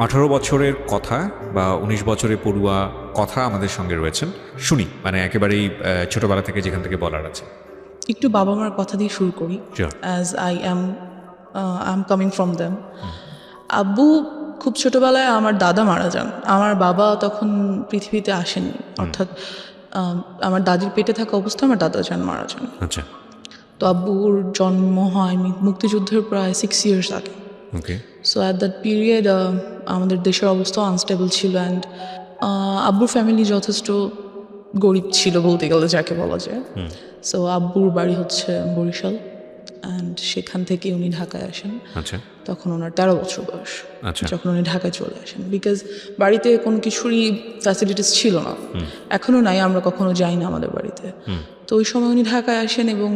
18 বছরের কথা বা 19 বছরের পড়ুয়া কথা আমাদের সঙ্গে রয়েছেন, শুনি মানে একেবারেই ছোটবেলা থেকে যেখান থেকে বলার আছে। একটু বাবা মার কথা দিয়ে শুরু করি, Sure. As I am coming from them. আব্বু খুব ছোটবেলায় আমার দাদা মারা যান। আমার বাবা তখন পৃথিবীতে আসেননি, অর্থাৎ আমার দাদির পেটে থাকা অবস্থায় আমার দাদা মারা যান। আচ্ছা, তো আব্বুর জন্ম হয় মুক্তিযুদ্ধের প্রায় 6 years আগে। ওকে। সো অ্যাট দ্যাট পিরিয়ড আমাদের দেশের অবস্থা আনস্টেবল ছিল, অ্যান্ড আব্বুর ফ্যামিলি যথেষ্ট গরিব ছিল বলতে গেলে, যাকে বলা যায়। সো আব্বুর বাড়ি হচ্ছে বরিশাল, অ্যান্ড সেখান থেকে উনি ঢাকায় আসেন। আচ্ছা তখন ওনার 13 বছর বয়স আচ্ছা। যখন উনি ঢাকায় চলে আসেন, বিকজ বাড়িতে কোনো কিছুরই ফ্যাসিলিটিস ছিল না, এখনও নাই, আমরা কখনো যাই না আমাদের বাড়িতে। তো ওই সময় উনি ঢাকায় আসেন এবং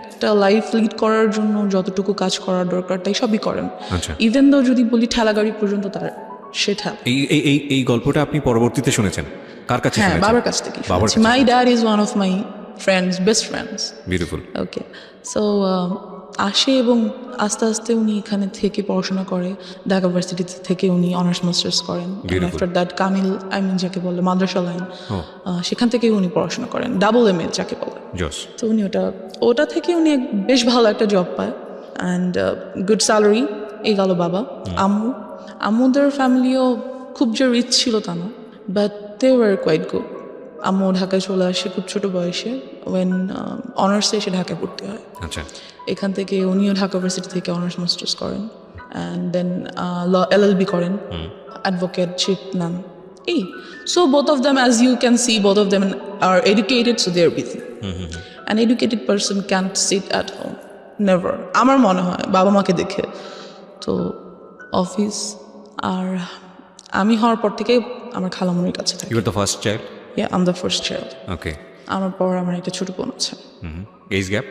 একটা লাইফ লিড করার জন্য যতটুকু কাজ করার দরকার তাই সবই করেন। আচ্ছা। ইভেন দো যদি বলি ঠেলা গাড়ি পর্যন্ত তার সেটা। এই এই এই এই গল্পটা আপনি পরবর্তীতে শুনেছেন কার কাছে? হ্যাঁ, শুনেছেন? বাবার কাছ থেকে বাবার শুনেছি। কাছে। My dad is one of my friends, best friends. Beautiful. Okay, so আসে এবং আস্তে আস্তে উনি এখানে থেকে পড়াশোনা করে। ঢাকা ভার্সিটি থেকে উনি অনার্স মাস্টার্স করেন। আফটার দ্যাট কামিল, আই মিন যাকে বলে মাদ্রাসা লাইন, সেখান থেকে উনি পড়াশোনা করেন, ডাবল এম এ যাকে বলে। জস। তো উনি ওটা থেকে উনি বেশ ভালো একটা জব পায়, অ্যান্ড গুড স্যালারি। এই গেল বাবা। আম্মুদের ফ্যামিলিও খুব যে রিচ ছিল তা না, but they were quite good. আম্মু ঢাকায় চলে আসে খুব ছোট বয়সে, ওয়েন অনার্সে এসে ঢাকায় পড়তে হয়। আচ্ছা। এখান থেকে উনিও ঢাকা ভার্সিটি থেকে অনার্স মাস্টার্স করেন, অ্যান্ড দেন LLB করেন, অ্যাডভোকেটশিপ নেন। এই so both of them, as you can see, both of them are educated, so they are busy. An educated person can't sit at home, never, আমার মনে হয় বাবা মাকে দেখে। তো অফিস, আর আমি হওয়ার পর থেকে আমার খালামুনির কাছে থাকি। You are the first child? Yeah, I am the first child. Okay. আমার পর আমার একটা ছোট বোন আছে। Age gap?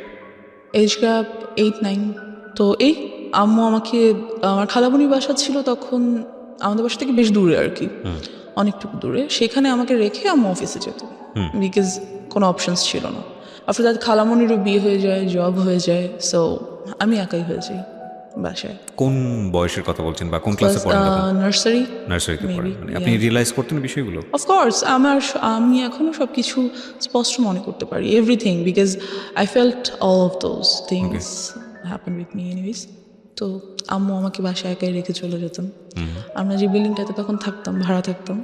Age gap 8-9। তো এই আম্মু আমাকে, আমার খালামুনির বাসা ছিল তখন আমাদের বাসা থেকে বেশ দূরে আর কি, অনেকটুকু দূরে। সেখানে আমাকে রেখে আম্মু অফিসে যেত, বিকজ কোনো অপশনস ছিল না। আফটার দ্যাট খালামুনিরও বিয়ে হয়ে যায়, জব হয়ে যায়, সো আমি একাই হয়ে যাই বাসায়। কোন বয়সের কথা বলছেন বা কোন ক্লাসে পড়েন তখন? নার্সারি। নার্সারিতে পড়েন। maybe, মানে আপনি রিয়েলাইজ করতেন বিষয়গুলো? অফকোর্স আমি এখনো সব কিছু স্পষ্ট মনে করতে পারি, everything, because I felt all of those things happen with me anyways. তো আম্মু আমাকে বাসায় একাই রেখে চলে যেতেন। আমরা যে বিল্ডিংটাতে তখন থাকতাম, ভাড়া থাকতাম,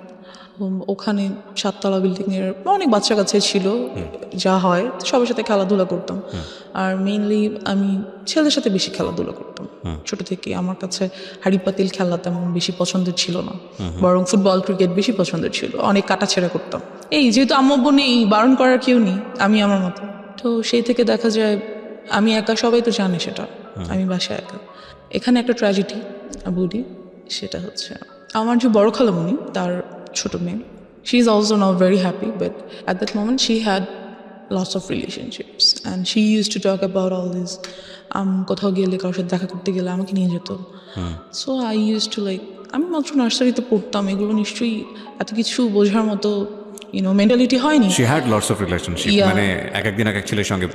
ওখানে 7তলা বিল্ডিংয়ের অনেক বাচ্চা কাছে ছিল, যা হয় সবার সাথে খেলাধুলা করতাম। আর মেইনলি আমি ছেলেদের সাথে বেশি খেলাধুলা করতাম ছোট থেকে। আমার কাছে হাড়ি পাতিল খেলা তেমন বেশি পছন্দের ছিল না, বরং ফুটবল ক্রিকেট বেশি পছন্দের ছিল। অনেক কাটাছেড়া করতাম। এই যেহেতু আম্মু আব্বু নেই, বারণ করার কেউ নেই, আমি আমার মতো। তো সেই থেকে দেখা যায় আমি একা, সবাই তো জানে সেটা, আমি বাসায় একা। এখানে একটা ট্র্যাজেডি বলি, সেটা হচ্ছে আমার যে বড় খালামণি, তার ছোট মেয়ে, she is also not very happy, but at that moment she had lots of relationships and she used to talk about all this. কোথাও গেলে, কারোর সাথে দেখা করতে গেলে আমাকে নিয়ে যেত। So I use to like, আমি মাত্র নার্সারিতে পড়তাম, এগুলো নিশ্চয়ই এত কিছু বোঝার মতো মেন্টালিটি হয়নি। She had lots of relationship, মানে এক একদিন এক এক ছেলের সঙ্গে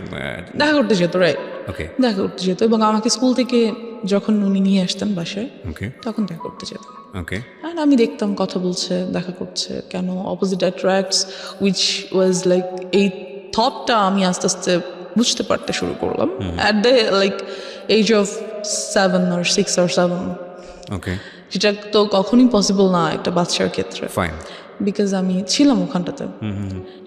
দেখা করতে যেত, রাইট? ওকে। দেখা করতে যেত, এবং আমাকে স্কুল থেকে যখন উনি নিয়ে আসতেন বাসায়, ওকে। তখন দেখা করতে যেত। ওকে। আর আমি দেখতাম কথা বলছে, দেখা করছে, কেন opposite attracts, which was like, এই থটটা আমি আস্তে আস্তে বুঝতে পারতে শুরু করলাম at the like age of 7 or 6 or 7। Okay. যেটা তো কখনই পসিবল না একটা বাচ্চার ক্ষেত্রে, ফাইন। বিকজ আমি ছিলাম ওখানটাতে।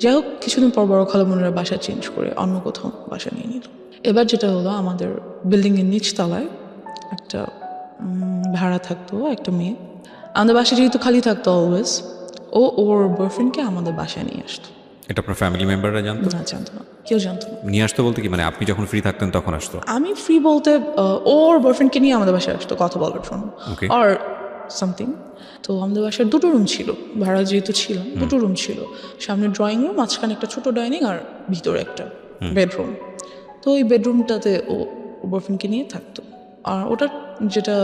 যাই হোক, কিছুদিন পর বড় খালামুনিরা বাসা চেঞ্জ করে অন্য কোথাও বাসা নিয়ে নিল। এবার যেটা হলো, আমাদের বিল্ডিংয়ের নিচতলায় একটা ভাড়া থাকতো একটা মেয়ে। আমাদের বাসা যেহেতু খালি থাকতো অলওয়েজ, ওর বয়ফ্রেন্ডকে আমাদের বাসায় নিয়ে আসতো। এটা আপনার ফ্যামিলি মেম্বাররা জানতো? না, জানতো না, কেউ জানতো না। নিয়ে আসতো বলতে কি, মানে আপনি যখন ফ্রি থাকতেন তখন আসতো? আমি ফ্রি বলতে ওর বয়ফ্রেন্ডকে নিয়ে আমাদের বাসায় আসতো কথা বলার জন্য, Okay. আর সামথিং। তো আমাদের বাসায় 2টো রুম ছিল, ভাড়া যেহেতু ছিলাম 2টো রুম ছিল। সামনে ড্রয়িং রুম, মাঝখানে একটা ছোট ডাইনিং, আর ভিতরে একটা বেডরুম। তো ওই বেডরুমটাতে ও বয়ফ্রেন্ডকে নিয়ে থাকতো। আর ওটার যেটা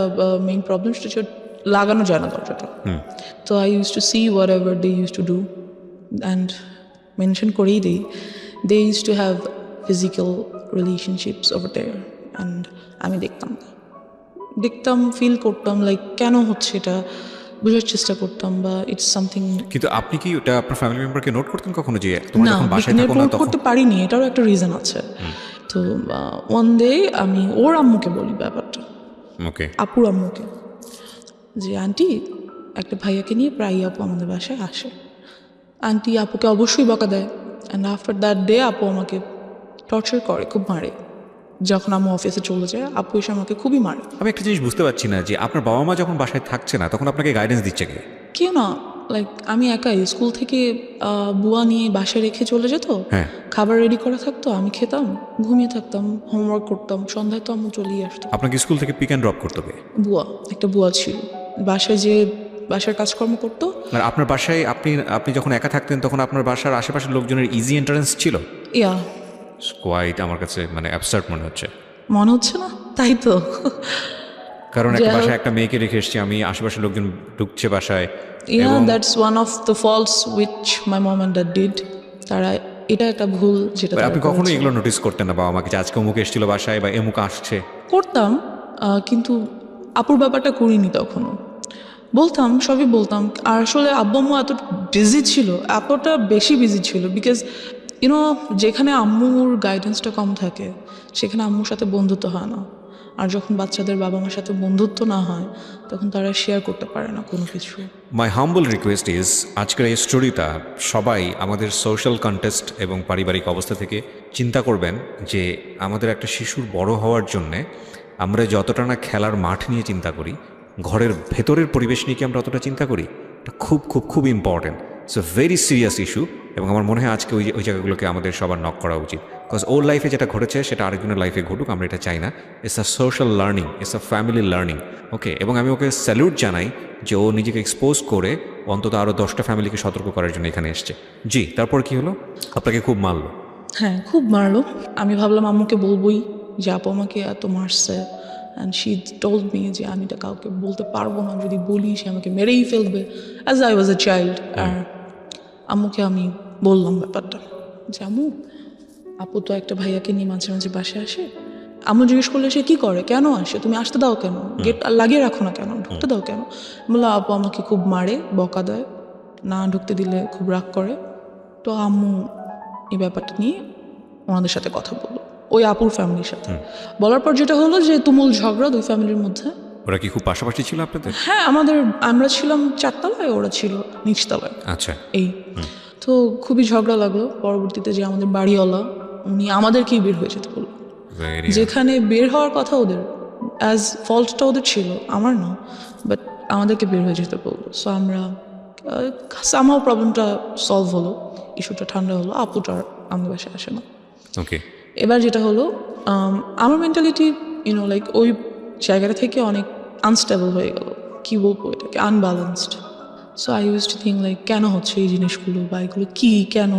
মেইন প্রবলেম, সেটা হচ্ছে লাগানো যায় না দরজাটা। তো I use to see whatever they use to do, and mention করেই দিই, they use to have physical relationships over there, and আমি দেখতাম, ফিল করতাম লাইক কেন হচ্ছে এটা, বোঝার চেষ্টা করতাম বা ইটস সামথিং। কিন্তু আপনি কি ওটা আপনার ফ্যামিলি মেম্বারকে নোট করতেন কখনো যে তোমরা না, যখন বাসায় থাকো না নোট তখন? করতে পারিনি, এটারও একটা রিজন আছে। তো ওয়ান ডে আমি ওর আম্মুকে বলি ব্যাপারটা, ওকে, আপুর আম্মুকে, যে আন্টি একটা ভাইয়াকে নিয়ে প্রায়ই আপু আমাদের বাসায় আসে। আন্টি আপুকে অবশ্যই বকা দেয়, অ্যান্ড আফটার দ্যাট ডে আপু আমাকে টর্চার করে, খুব মারে। যখন আম্মু অফিসে চলে যায় আপু এসে আমাকে খুবই মারে। আমি একটা জিনিস বুঝতে পারছি না যে আপনার বাবা মা যখন বাসায় থাকছে না তখন আপনাকে গাইডেন্স দিচ্ছে কে? কেউ না, লাইক আমি একাই স্কুল থেকে বুয়া নিয়ে বাসায় রেখে চলে যেত, হ্যাঁ। খাবার রেডি করা থাকতো, আমি খেতাম, ঘুমিয়ে থাকতাম, হোমওয়ার্ক করতাম, সন্ধ্যায় তো আম্মু চলেই আসতো। আপনাকে স্কুল থেকে পিক অ্যান্ড ড্রপ করতে হবে? বুয়া, একটা বুয়া ছিল বাসায়, যে বাসার কাজকর্ম করতো। আর আপনার বাসায় আপনি যখন একা থাকতেন তখন আপনার বাসার আশেপাশের লোকজনের ইজি এন্ট্রান্স ছিল? ইয়া, কোয়াইট আমার কাছে মানে অ্যাবসার্ড মনে হচ্ছে। মনে হচ্ছে না? তাই তো। কারণ একটা যাই হোক। বাসায় একটা মেয়েকে রেখে এসেছি আমি, আশেপাশের লোকজন ঢুকছে বাসায়। Yeah, that's one of the faults which my mom and dad did. তারা, এটা একটা ভুল যেটা তারা আপনি কখনো করেছে। এগুলো নোটিস করতেন না বাবা মাকে যে আজকে অমুক এসেছিল বাসায় বা এমুক আসছে? করতাম, কিন্তু আপুর ব্যাপারটা করিনি তখনও। বলতাম, সবই বলতাম। আর আসলে আব্বু আম্মু এত বিজি ছিল, এতটা বেশি বিজি ছিল, বিকজ ইউনো যেখানে আম্মুর গাইডেন্সটা কম থাকে সেখানে আম্মুর সাথে বন্ধুত্ব হয় না। আর যখন বাচ্চাদের বাবা মার সাথে বন্ধুত্ব না হয় তখন তারা শেয়ার করতে পারে না কোনো কিছু। মাই হাম্বল রিকোয়েস্ট ইজ, আজকের এই স্টোরিটা সবাই আমাদের সোশ্যাল কন্টেক্সট এবং পারিবারিক অবস্থা থেকে চিন্তা করবেন যে আমাদের একটা শিশুর বড় হওয়ার জন্যে আমরা যতটা না খেলার মাঠ নিয়ে চিন্তা করি, ঘরের ভেতরের পরিবেশ নিয়ে কি আমরা অতটা চিন্তা করি? এটা খুব খুব খুব important. It's a very serious issue এবং আমার মনে হয় আজকে ওই জায়গাগুলোকে আমাদের সবার নক করা উচিত। বিকজ ওর লাইফে যেটা ঘটেছে সেটা আরেকজনের লাইফে ঘটুক, আমরা এটা চাই না। It's a social learning, it's a family learning. Okay, এবং আমি ওকে স্যালুট জানাই যে ও নিজেকে এক্সপোজ করে অন্তত আরও 10টা ফ্যামিলিকে সতর্ক করার জন্য এখানে এসছে। জি, তারপর কি হলো? আপনাকে খুব মারলো? হ্যাঁ, খুব মারলো। আমি ভাবলাম আম্মুকে বলবোই যে আপু আমাকে এত মারছে, অ্যান্ড শি টোল্ড মি যে আমি এটা কাউকে বলতে পারবো না, যদি বলি সে আমাকে মেরেই ফেলবে, as I was a child. আর আম্মুকে আমি বললাম ব্যাপারটা যে আম্মু, আপু তো একটা ভাইয়াকে নিয়ে মাঝে মাঝে বাসায় আসে। আম্মু জিজ্ঞেস করলে সে কী করে, কেন আসে, তুমি আসতে দাও কেন, গেট লাগিয়ে রাখো না কেন, ঢুকতে দাও কেন? বললো আপু আমাকে খুব মারে, বকা দেয়, না ঢুকতে দিলে খুব রাগ করে। তো আম্মু এই ব্যাপারটা নিয়ে ওনাদের সাথে কথা বললো, ওই আপুর ফ্যামিলির সাথে। বলার পর যেটা হলো যে তুমুল ঝগড়া দুই ফ্যামিলির মধ্যে। ওরা কি খুব পাশাপাশি ছিল আপনাদের? হ্যাঁ, আমরা ছিলাম 4 তলায়, ওরা ছিল নিচতলায়। আচ্ছা। এই তো খুবই ঝগড়া লাগলো। পরবর্তীতে যে আমাদের বাড়িওয়ালা, উনি আমাদেরকেই বের হয়ে যেতে বললো, ভেরি যেখানে বের হওয়ার কথা ওদের, অ্যাজ ফল্টটা ওদের ছিল, আমার না, বাট আমাদেরকে বের হয়ে যেতে বললো। সো আমরা সামহাও প্রবলেমটা সলভ হলো, ইস্যুটা ঠান্ডা হলো, আপুটা আর আমাদের বাসায় আসে না। ওকে। এবার যেটা হলো, আমার মেন্টালিটি লাইক ওই জায়গাটা থেকে অনেক আনস্টেবল হয়ে গেল, কী বলবো এটাকে, unbalanced. So I use to think like কেন হচ্ছে এই জিনিসগুলো, বা এগুলো কী, কেন,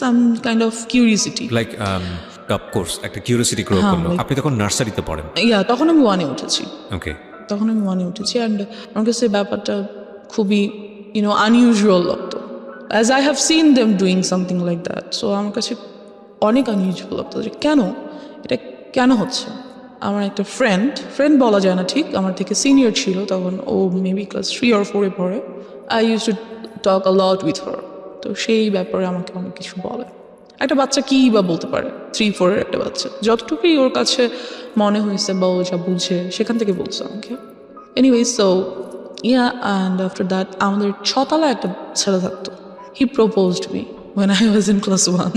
some kind of curiosity. Like of course একটা কিউরিয়াসিটি গ্রো করলো। আপনি তখন নার্সারিতে পড়েন? তখন আমি 1-এ উঠেছি। ওকে। তখন আমি 1-এ উঠেছি, অ্যান্ড আমার কাছে ব্যাপারটা খুবই আনইউজুয়াল লাগতো, as I have seen them doing something like that. So আমার কাছে অনেক আনইউজুয়াল লাগতো যে কেন এটা, কেন হচ্ছে। আমার একটা ফ্রেন্ড বলা যায় না ঠিক, আমার থেকে সিনিয়র ছিল তখন, ও মেবি ক্লাস 3 or 4-এ পড়ে। I use to talk a lot with her. তো সেই ব্যাপারে আমাকে অনেক কিছু বলে। একটা বাচ্চা কী বা বলতে পারে, 3-4-এর একটা বাচ্চা, যতটুকুই ওর কাছে মনে হয়েছে বা ও যা বুঝে সেখান থেকে বলছে আমাকে। Anyways, so and after that আমাদের 6 তলায় একটা ছেলে থাকতো। He proposed me when I was in class 1.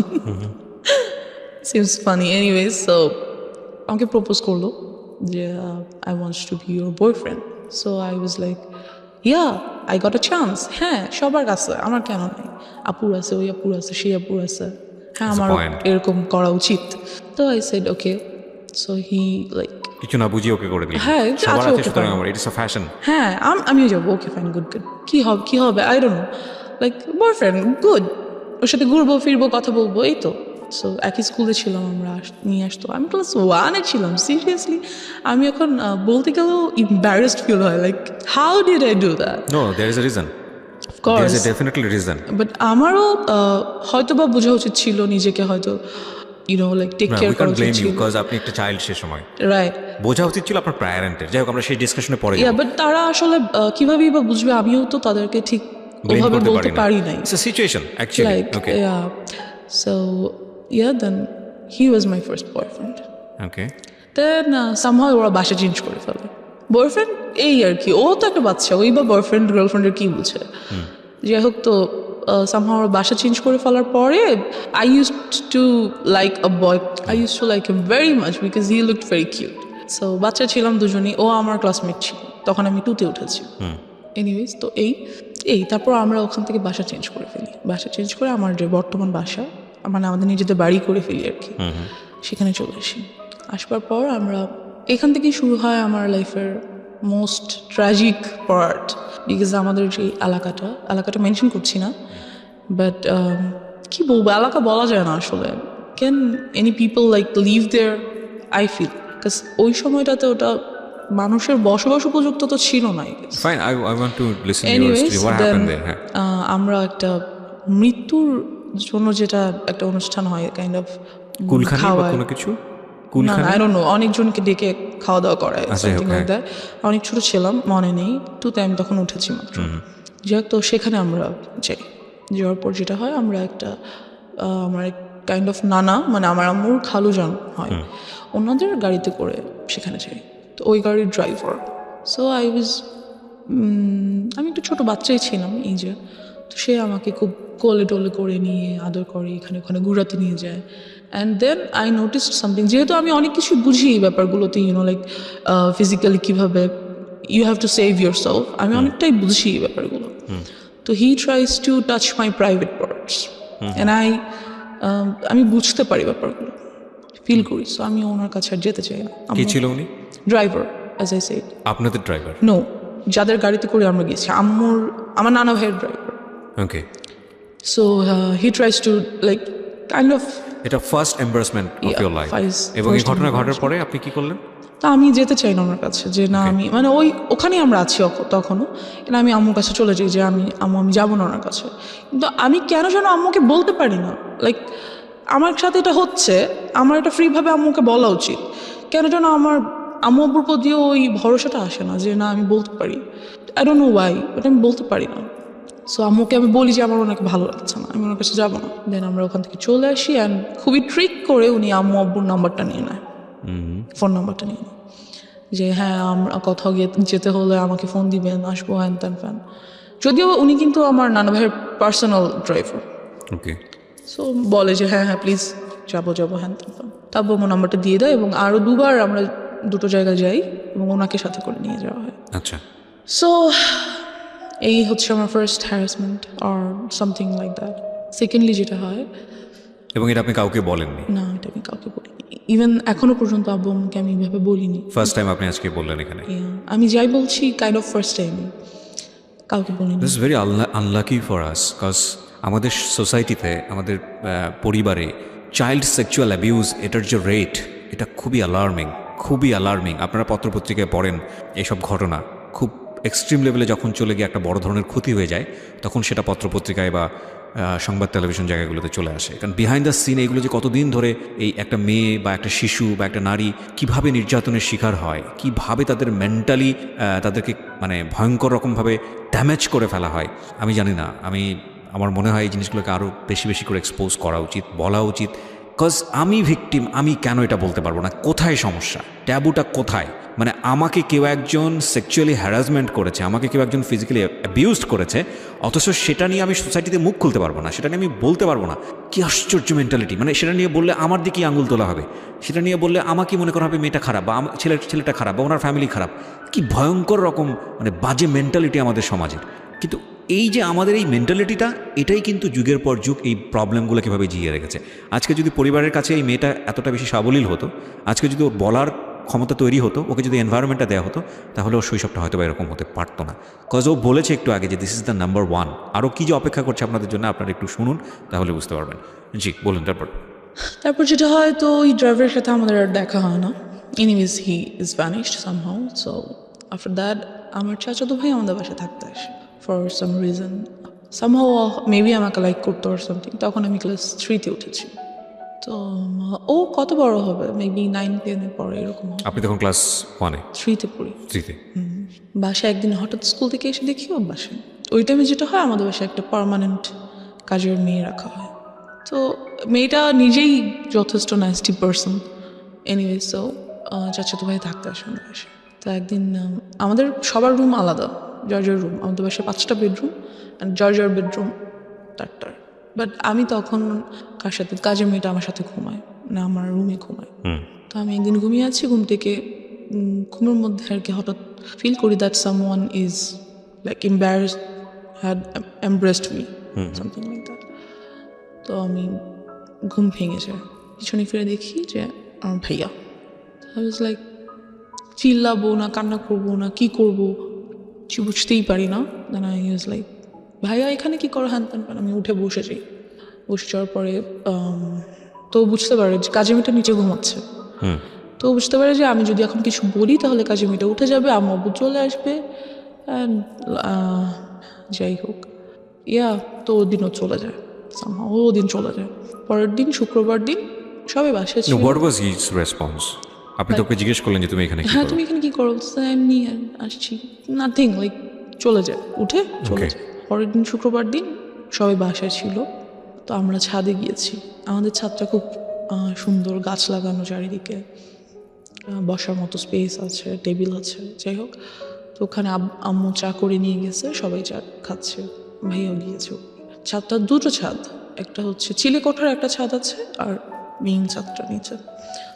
Seems funny. Anyways, so আমাকে প্রপোজ করলো যে I want to be your boyfriend. So I was like, yeah, I got a chance. হ্যাঁ, সবার কাছে, আমার কেন নেই? আপুর আছে, ওই আপুর আছে, সেই আপুর আছে, হ্যাঁ আমার এরকম করা উচিত। তো I said okay. So he like কিছু না বুঝিয়ে ওকে করে দিলেন? হ্যাঁ, সবার আচ্ছা, আছে, okay, সুতরাং fine. আমার ইটস আ ফ্যাশন। হ্যাঁ, আমিও যাবো, ওকে ফাইন, গুড, কি হবে I don't know, like boyfriend, good, ওর সাথে ঘুরবো ফিরবো, কথা বলবো, এই তো। সো একই স্কুলে ছিলাম আমরা, নিয়ে আসতো। আমি ক্লাস 1-এ ছিলাম, সিরিয়াসলি। আমি এখন বলতে গেলেও ইম্বারেসড ফিল হয়, like how did I do that? No, there is a reason, of course, there is a definitely reason. But আমারও হয়তো বা বোঝা উচিত ছিল নিজেকে, হয়তো লাইক টেক কেয়ার উই করা ক্যান ব্লেম উচিত ইউ ছিল, বিকজ আপনি একটা চাইল্ড সে সময় রাইট। বোঝা উচিত ছিল আপনার প্যারেন্টের। যাই হোক আমরা সেই ডিসকাশনে পরে ইয়া বাট তারা আসলে কিভাবেই বা বুঝবে, আমিও তো তাদেরকে ঠিক ব্লেম ওভাবে করতে বলতে পারি নাই, it's a situation actually. like okay yeah. So yeah, then he was my first boyfriend. Okay Then somehow ওরা বাসা চেঞ্জ করে ফেলে। বয়ফ্রেন্ড এই আর কি, ও তো একটা বাচ্চা, ওই বা বয়ফ্রেন্ড গার্লফ্রেন্ডের কি বুঝে। যাই হোক, তো সামহাও ওরা বাসা চেঞ্জ করে ফেলার পরে I use to like a boy, I use to like him very much because he looked very cute. So বাচ্চা ছিলাম দুজনেই, ও আমার ক্লাসমেট ছিল, তখন আমি 2তে উঠেছি। এনিওয়েজ, তো এই তারপর আমরা ওখান থেকে বাসা চেঞ্জ করে ফেলি। বাসা চেঞ্জ করে আমার যে বর্তমান বাসা, মানে আমাদের নিজেদের বাড়ি করে ফেলি আর কি, সেখানে চলে আসি। আসবার পর আমরা এখান থেকেই শুরু হয় আমার লাইফের মোস্ট ট্র্যাজিক পার্ট, বিকজ আমাদের যে এলাকাটা মেনশন করছি না, বাট কি বলবো, এলাকা বলা যায় না আসলে। Can any people like live there, I feel, because ওই সময়টাতে ওটা মানুষের বসবাস উপযুক্ত তো ছিল না। Fine, I want to listen your Anyways, story, what then, happened there. হ্যাঁ আমরা একটা মৃত্যুর জন্য যেটা একটা অনুষ্ঠান হয়, কাইন্ড অফ কুলখানি বা কোনো কিছু না, আই ডোন্ট নো, অনেকজনকে ডেকে খাওয়া দাওয়া করায়, সামথিং লাইক দ্যাট। অনেক ছোট ছিলাম, মনে নেই, 2তে আমি তখন উঠেছি মাত্র। যাই হোক, তো সেখানে আমরা যাই। যাওয়ার পর যেটা হয়, আমরা একটা আমার কাইন্ড অফ নানা, মানে আমার আম্মুর খালু যান হয়, ওনাদের গাড়িতে করে সেখানে যাই। তো ওই গাড়ির ড্রাইভার, সো আই ওয়াজ, আমি একটু ছোট বাচ্চাই ছিলাম এই যে, তো সে আমাকে খুব কোলে টোলে করে নিয়ে আদর করে, এখানে ওখানে ঘুরাতে নিয়ে যায়। And then I noticed something, যেহেতু আমি অনেক কিছু বুঝি এই ব্যাপারগুলোতে, লাইক ফিজিক্যালি কীভাবে you have to save your self, আমি অনেকটাই বুঝি এই ব্যাপারগুলো। তো he tries to touch my private parts, and আমি বুঝতে পারি ব্যাপারগুলো, ফিল করি। সো আমি ওনার কাছে আর যেতে চাই না। কি ছিল উনি? Driver, as I said. আপনাদের ড্রাইভার? নো, যাদের গাড়িতে করে আমরা গেছি, আমার নানা ভাইয়ের ড্রাইভার। Okay. So he tries to like kind of, এটা first embarrassment of your life, এবং এই ঘটনা ঘটার পরে আপনি কি করলেন? তা আমি যেতে চাই না ওনার কাছে, যে না আমি, মানে ওখানেই আমরা আছি তখনও, কিন্তু আমি আম্মুর কাছে চলে যাই যে আমি যাবো না ওনার কাছে। কিন্তু আমি কেন যেন আম্মুকে বলতে পারি না, লাইক আমার সাথে এটা হচ্ছে, আমার এটা ফ্রিভাবে আম্মুকে বলা উচিত, কেন যেন আমার আম্মু আব্বুর প্রতিও ওই ভরসাটা আসে না যে না আমি বলতে পারি। আই ডোন্ট নো ওয়াই, ওটা আমি বলতে পারি না। সো আম্মুকে আমি বলি যে আমার ওনাকে ভালো লাগছে না, আমি ওনার কাছে যাবো না। দেন আমরা ওখান থেকে চলে আসি, অ্যান্ড খুবই ট্রিক করে উনি আম্মু আব্বুর নাম্বারটা নিয়ে নেয়, ফোন নাম্বারটা নিয়ে নেয়, যে হ্যাঁ আমরা কোথাও যেতে হলে আমাকে ফোন দিবেন, আসবো, হ্যান ত্যান ফ্যান। যদিও উনি কিন্তু আমার নানা ভাইয়ের পার্সোনাল ড্রাইভার। ওকে। সো বলে যে হ্যাঁ প্লিজ যাবো হ্যান ত্যান ফ্যান। তারপর আমার নাম্বারটা দিয়ে দেয়, এবং আরও 2বার আমরা 2টো জায়গায় যাই, এবং ওনাকে সাথে করে নিয়ে যাওয়া হয়। আচ্ছা। সো এই হচ্ছে আমার first harassment or something like that. Secondly যেটা হয়, এবং এটা আপনি কাউকে বলেননি? না, এটা আমি কাউকে বলিনি, ইভেন এখনো পর্যন্ত আব্বু আম্মুকে আমি এইভাবে বলিনি। ফার্স্ট টাইম আপনি আজকে বললেন এখানে? আমি যাই বলছি কাইন্ড অফ ফার্স্ট টাইম, কাউকে বলিনি। This is very unlucky for us, cause আমাদের সোসাইটিতে, আমাদের পরিবারে চাইল্ড সেক্সুয়াল অ্যাবিউজ, এটার যে রেট, এটা খুবই অ্যালার্মিং। আপনারা পত্রপত্রিকায় পড়েন এইসব ঘটনা, খুব এক্সট্রিম লেভেলে যখন চলে গিয়ে একটা বড় ধরনের ক্ষতি হয়ে যায়, তখন সেটা পত্রপত্রিকায় বা সংবাদ টেলিভিশন জায়গাগুলোতে চলে আসে। কারণ বিহাইন্ড দ্য সিন এইগুলো যে কতদিন ধরে এই একটা মেয়ে বা একটা শিশু বা একটা নারী কিভাবে নির্যাতনের শিকার হয়, কিভাবে তাদের মেন্টালি তাদেরকে মানে ভয়ঙ্কর রকমভাবে ড্যামেজ করে ফেলা হয়, আমি জানি না। আমার মনে হয় এই জিনিসগুলোকে আরও বেশি করে এক্সপোজ করা উচিত, বলা উচিত। কজ আমি ভিকটিম, আমি কেন এটা বলতে পারবো না? কোথায় সমস্যা? ট্যাবুটা কোথায়? মানে আমাকে কেউ একজন সেক্সুয়ালি হ্যারাসমেন্ট করেছে, আমাকে কেউ একজন ফিজিক্যালি অ্যাবিউজড করেছে, অথচ সেটা নিয়ে আমি সোসাইটিতে মুখ খুলতে পারবো না, সেটা নিয়ে আমি বলতে পারবো না। কি আশ্চর্য মেন্টালিটি! মানে সেটা নিয়ে বললে আমার দিকেই আঙুল তোলা হবে, সেটা নিয়ে বললে আমাকে মনে করা হবে মেয়েটা খারাপ, বা ছেলেটা খারাপ, বা ওনার ফ্যামিলি খারাপ। কি ভয়ঙ্কর রকম মানে বাজে মেন্টালিটি আমাদের সমাজের। কিন্তু এই যে আমাদের এই মেন্টালিটিটা, এটাই কিন্তু যুগের পর যুগ এই প্রবলেমগুলো কীভাবে জিয়ে রেখেছে। আজকে যদি পরিবারের কাছে এই মেয়েটা এতটা বেশি সাবলীল হতো, আজকে যদি ওর বলার ক্ষমতা তৈরি হতো, ওকে যদি এনভায়রনমেন্টটা দেওয়া হতো, তাহলে ওর শৈশবটা হয়তো এরকম হতে পারতো না। কজ ও বলেছে একটু আগে যে দিস ইজ দ্য নাম্বার 1। আরও কী যে অপেক্ষা করছে আপনাদের জন্য, আপনারা একটু শুনুন, তাহলে বুঝতে পারবেন। জি বলুন। তারপর যেটা হয়, তো ওই ড্রাইভারের সাথে আমাদের আর দেখা হয় না। Anyways he is vanished somehow. So after that আমার চাচাতো ভাই আমাদের বাসায় থাকতে আসে for some reason. Somehow maybe আমাকে লাইক করতো আর সামথিং। তখন আমি ক্লাস 3তে উঠেছি। তো ও কত বড় হবে, মেবি 9-10 পরে এরকম হবে। আপনি তখন ক্লাস 1-এ 3-তে পড়ি। 3-তে? বাসায় একদিন হঠাৎ স্কুল থেকে এসে দেখি ও বাসায়। ওই টাইমে যেটা হয়, আমাদের বাসায় একটা পার্মানেন্ট কাজের মেয়ে রাখা হয়। তো মেয়েটা নিজেই যথেষ্ট নাইসটি পারসন। এনিওয়ে, সো চাচাতো ভাই থাকতে আসে আমাদের বাসায়। তো একদিন আমাদের সবার রুম আলাদা, জর্জর রুম। আমাদের বাসায় 5টা বেডরুম, অ্যান্ড জর্জর বেডরুম 4টার। বাট আমি তখন কার সাথে, কাজের মেয়েটা আমার সাথে ঘুমায় না, আমার রুমে ঘুমায়। তো আমি একদিন ঘুমিয়ে আছি, ঘুম থেকে ঘুমের মধ্যে আর কি হঠাৎ ফিল করি that someone is like embarrassed, had embraced me, something like that. তো আমি ঘুম ভেঙে যায়, পিছনে ফিরে দেখি যে আমার ভাইয়া। আই ওয়াজ লাইক, চিল্লাবো না, কান্না করবো না, কি করবো কিছু বুঝতেই পারি না। দেন আই ওয়াজ লাইক, ভাইয়া এখানে কি করো, হ্যান ত্যান। আমি উঠে বসে যাই। বসে যাওয়ার পরে তো বুঝতে পারে যে কাজের মেয়েটা নিচে ঘুমাচ্ছে। তো বুঝতে পারে যে আমি যদি এখন কিছু বলি তাহলে কাজের মেয়েটা উঠে যাবে, আম্মু আব্বু চলে আসবে, অ্যান্ড যাই হোক, তো ওদিনও চলে যায়। ও দিন চলে যায়। পরের দিন শুক্রবার দিন সবাই বাসায় ছিল। What was his response? আপনি তো ওকে জিজ্ঞেস করলেন যে তুমি এখানে কি হ্যাঁ, করো? তুমি এখানে কি করো? এমনি আসছি, নাথিং, লাইক চলে যায়, উঠে চলে Okay. যায়। পরের দিন শুক্রবার দিন সবাই বাসায় ছিল, তো আমরা ছাদে গিয়েছি। আমাদের ছাদটা খুব সুন্দর, গাছ লাগানো চারিদিকে, বসার মতো স্পেস আছে, টেবিল আছে, যাই হোক। তো ওখানে আম্মু চা করে নিয়ে গেছে, সবাই চা খাচ্ছে, ভাইয়াও গিয়েছে। ছাদটা 2টো ছাদ, একটা হচ্ছে চিলে কোঠার একটা ছাদ আছে, আর মেইন ছাদটা নিচে।